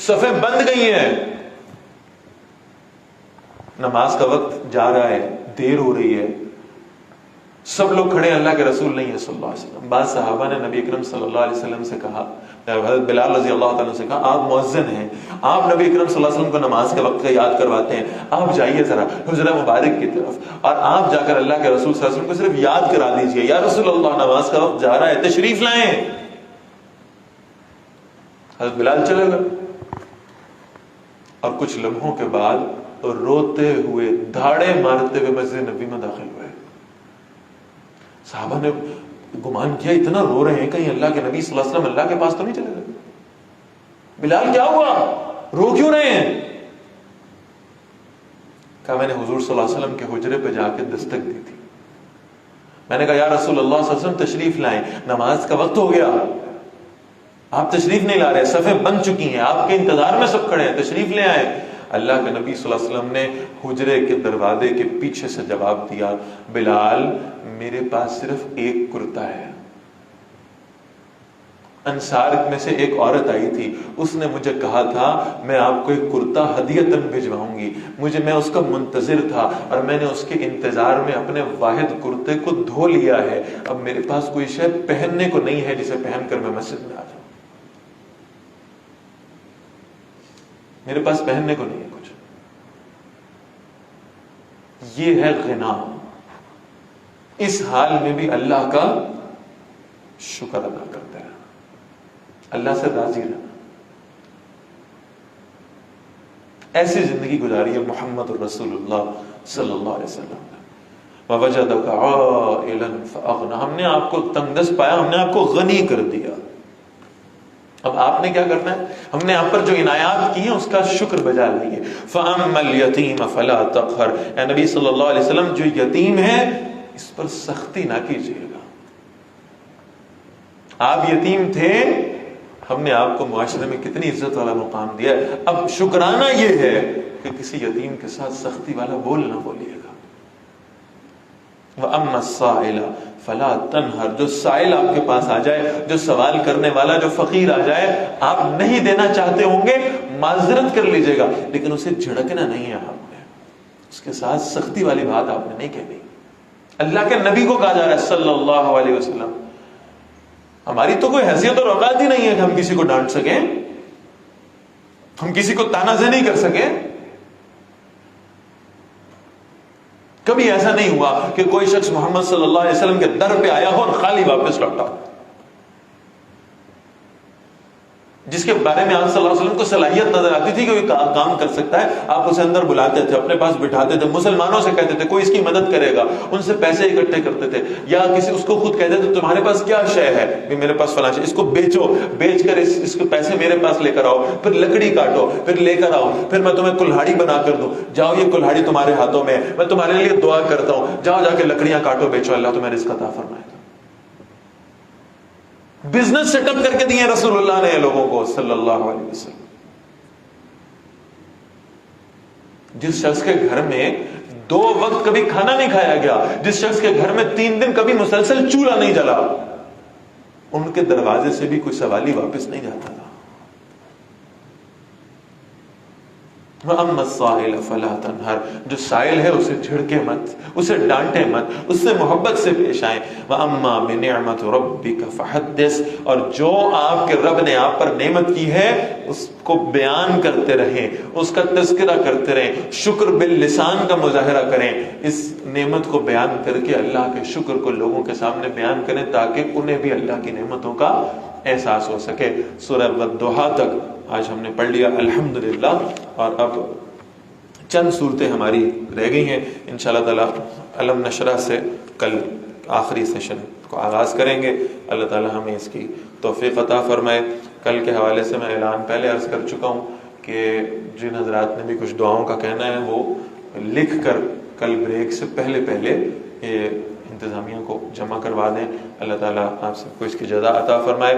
صفیں بند گئی ہیں، نماز کا وقت جا رہا ہے، دیر ہو رہی ہے، سب لوگ کھڑے ہیں، اللہ کے رسول نہیں ہے صلی اللہ علیہ وسلم. بعض صحابہ نے نبی اکرم صلی اللہ علیہ وسلم سے کہا، حضرت بلال رضی اللہ تعالیٰ سے کہا، آپ مؤذن ہیں، آپ نبی اکرم صلی اللہ علیہ وسلم کو نماز کے وقت کا یاد کرواتے ہیں، آپ جائیے ذرا حجرہ مبارک کی طرف اور آپ جا کر اللہ کے رسول صلی اللہ علیہ وسلم کو صرف یاد کرا دیجئے، یا رسول اللہ نماز کا وقت جا رہا ہے، تشریف لائیں. حضرت بلال چلے گئے اور کچھ لمحوں کے بعد روتے ہوئے دھاڑے مارتے ہوئے مسجد نبی میں داخل ہوئے. صحابہ نے گمان کیا اتنا رو رہے ہیں کہیں اللہ کے نبی صلی اللہ علیہ وسلم اللہ کے پاس تو نہیں چلے گئے. بلال کیا ہوا، رو کیوں رہے ہیں؟ کہا میں نے حضور صلی اللہ علیہ وسلم کے حجرے پہ جا کے دستک دی تھی. میں نے کہا یا رسول اللہ صلی اللہ علیہ وسلم تشریف لائیں، نماز کا وقت ہو گیا، آپ تشریف نہیں لا رہے، صفیں بن چکی ہیں، آپ کے انتظار میں سب کھڑے ہیں، تشریف لے آئے. اللہ کے نبی صلی اللہ علیہ وسلم نے حجرے کے دروازے کے پیچھے سے جواب دیا، بلال میرے پاس صرف ایک کرتا ہے. انصار میں سے ایک عورت آئی تھی، اس نے مجھے کہا تھا میں آپ کو ایک کرتا ہدیتاً بھجواؤں گی، میں اس کا منتظر تھا اور میں نے اس کے انتظار میں اپنے واحد کرتے کو دھو لیا ہے. اب میرے پاس کوئی شے پہننے کو نہیں ہے جسے پہن کر میں مسجد میں آ جاؤں. میرے پاس پہننے کو نہیں ہے کچھ. یہ ہے غنا. اس حال میں بھی اللہ کا شکر ادا کرتے رہنا, اللہ سے راضی رہنا. ایسی زندگی گزاری ہے محمد الرسول اللہ صلی اللہ علیہ وسلم نے. وَوَجَدَكَ عَائِلًا فَأَغْنَى, ہم نے آپ کو تنگ دست پایا, ہم نے آپ کو غنی کر دیا. اب آپ نے کیا کرنا ہے؟ ہم نے آپ پر جو عنایات کی ہیں اس کا شکر بجا لائیے. فَأَمَّا الْيَتِيمَ فَلَا تَقْهَرْ, اے نبی صلی اللہ علیہ وسلم جو یتیم ہے اس پر سختی نہ کیجیے گا. آپ یتیم تھے, ہم نے آپ کو معاشرے میں کتنی عزت والا مقام دیا ہے. اب شکرانہ یہ ہے کہ کسی یتیم کے ساتھ سختی والا بول نہ بولیے گا. وَأَمَّا السَّائِلَ فَلَا تَنْهَرْ, جو سائل آپ کے پاس آ جائے, جو سوال کرنے والا, جو فقیر آ جائے, آپ نہیں دینا چاہتے ہوں گے, معذرت کر لیجئے گا, لیکن اسے جھڑکنا نہیں ہے. آپ نے اس کے ساتھ سختی والی بات آپ نے نہیں کہنی. اللہ کے نبی کو کہا جا رہا ہے صلی اللہ علیہ وسلم. ہماری تو کوئی حیثیت اور اوقات ہی نہیں ہے کہ ہم کسی کو ڈانٹ سکیں, ہم کسی کو تانا زنی کر سکیں. کبھی ایسا نہیں ہوا کہ کوئی شخص محمد صلی اللہ علیہ وسلم کے در پہ آیا ہو اور خالی واپس لوٹا ہو. جس کے بارے میں آپ صلی اللہ علیہ وسلم کو صلاحیت نظر آتی تھی کہ وہ کام کر سکتا ہے, آپ اسے اندر بلاتے تھے, اپنے پاس بٹھاتے تھے, مسلمانوں سے کہتے تھے کوئی اس کی مدد کرے گا, ان سے پیسے اکٹھے کرتے تھے, یا کسی اس کو خود کہتے تھے تمہارے پاس کیا شے ہے, میرے پاس فلاں شے, اس کو بیچو, بیچ کر اس کے پیسے میرے پاس لے کر آؤ, پھر لکڑی کاٹو, پھر لے کر آؤ, پھر میں تمہیں کلہاڑی بنا کر دوں, جاؤ یہ کلہاڑی تمہارے ہاتھوں میں, میں تمہارے لیے دعا کرتا ہوں, جاؤ جا کے لکڑیاں کاٹو, بیچو, اللہ تمہیں رزق عطا فرمائے گا. بزنس سیٹ اپ کر کے دیے رسول اللہ نے لوگوں کو صلی اللہ علیہ وسلم. جس شخص کے گھر میں 2 وقت کبھی کھانا نہیں کھایا گیا, جس شخص کے گھر میں 3 دن کبھی مسلسل چولہا نہیں جلا, ان کے دروازے سے بھی کوئی سوالی واپس نہیں جاتا تھا. وَأَمَّا السَّائِلَ فَلَا تَنْهَرْ, جو سائل ہے اسے جھڑکے مت, اسے ڈانٹے مت, اس سے محبت سے پیش آئیں. وَأَمَّا بِنِعْمَةِ رَبِّكَ فَحَدِّثْ, اور جو آپ کے رب نے آپ پر نعمت کی ہے اس کو بیان کرتے رہیں, اس کا تذکرہ کرتے رہیں, شکر باللسان کا مظاہرہ کریں. اس نعمت کو بیان کر کے اللہ کے شکر کو لوگوں کے سامنے بیان کریں تاکہ انہیں بھی اللہ کی نعمتوں کا احساس ہو سکے. سورہ والضحیٰ تک آج ہم نے پڑھ لیا الحمدللہ, اور اب چند صورتیں ہماری رہ گئی ہیں. انشاءاللہ تعالی علم نشرہ سے کل آخری سیشن کو آغاز کریں گے. اللہ تعالی ہمیں اس کی توفیق عطا فرمائے. کل کے حوالے سے میں اعلان پہلے عرض کر چکا ہوں کہ جن حضرات نے بھی کچھ دعاؤں کا کہنا ہے وہ لکھ کر کل بریک سے پہلے یہ انتظامیہ کو جمع کروا دیں. اللہ تعالیٰ آپ سب کو اس کی جزا عطا فرمائے.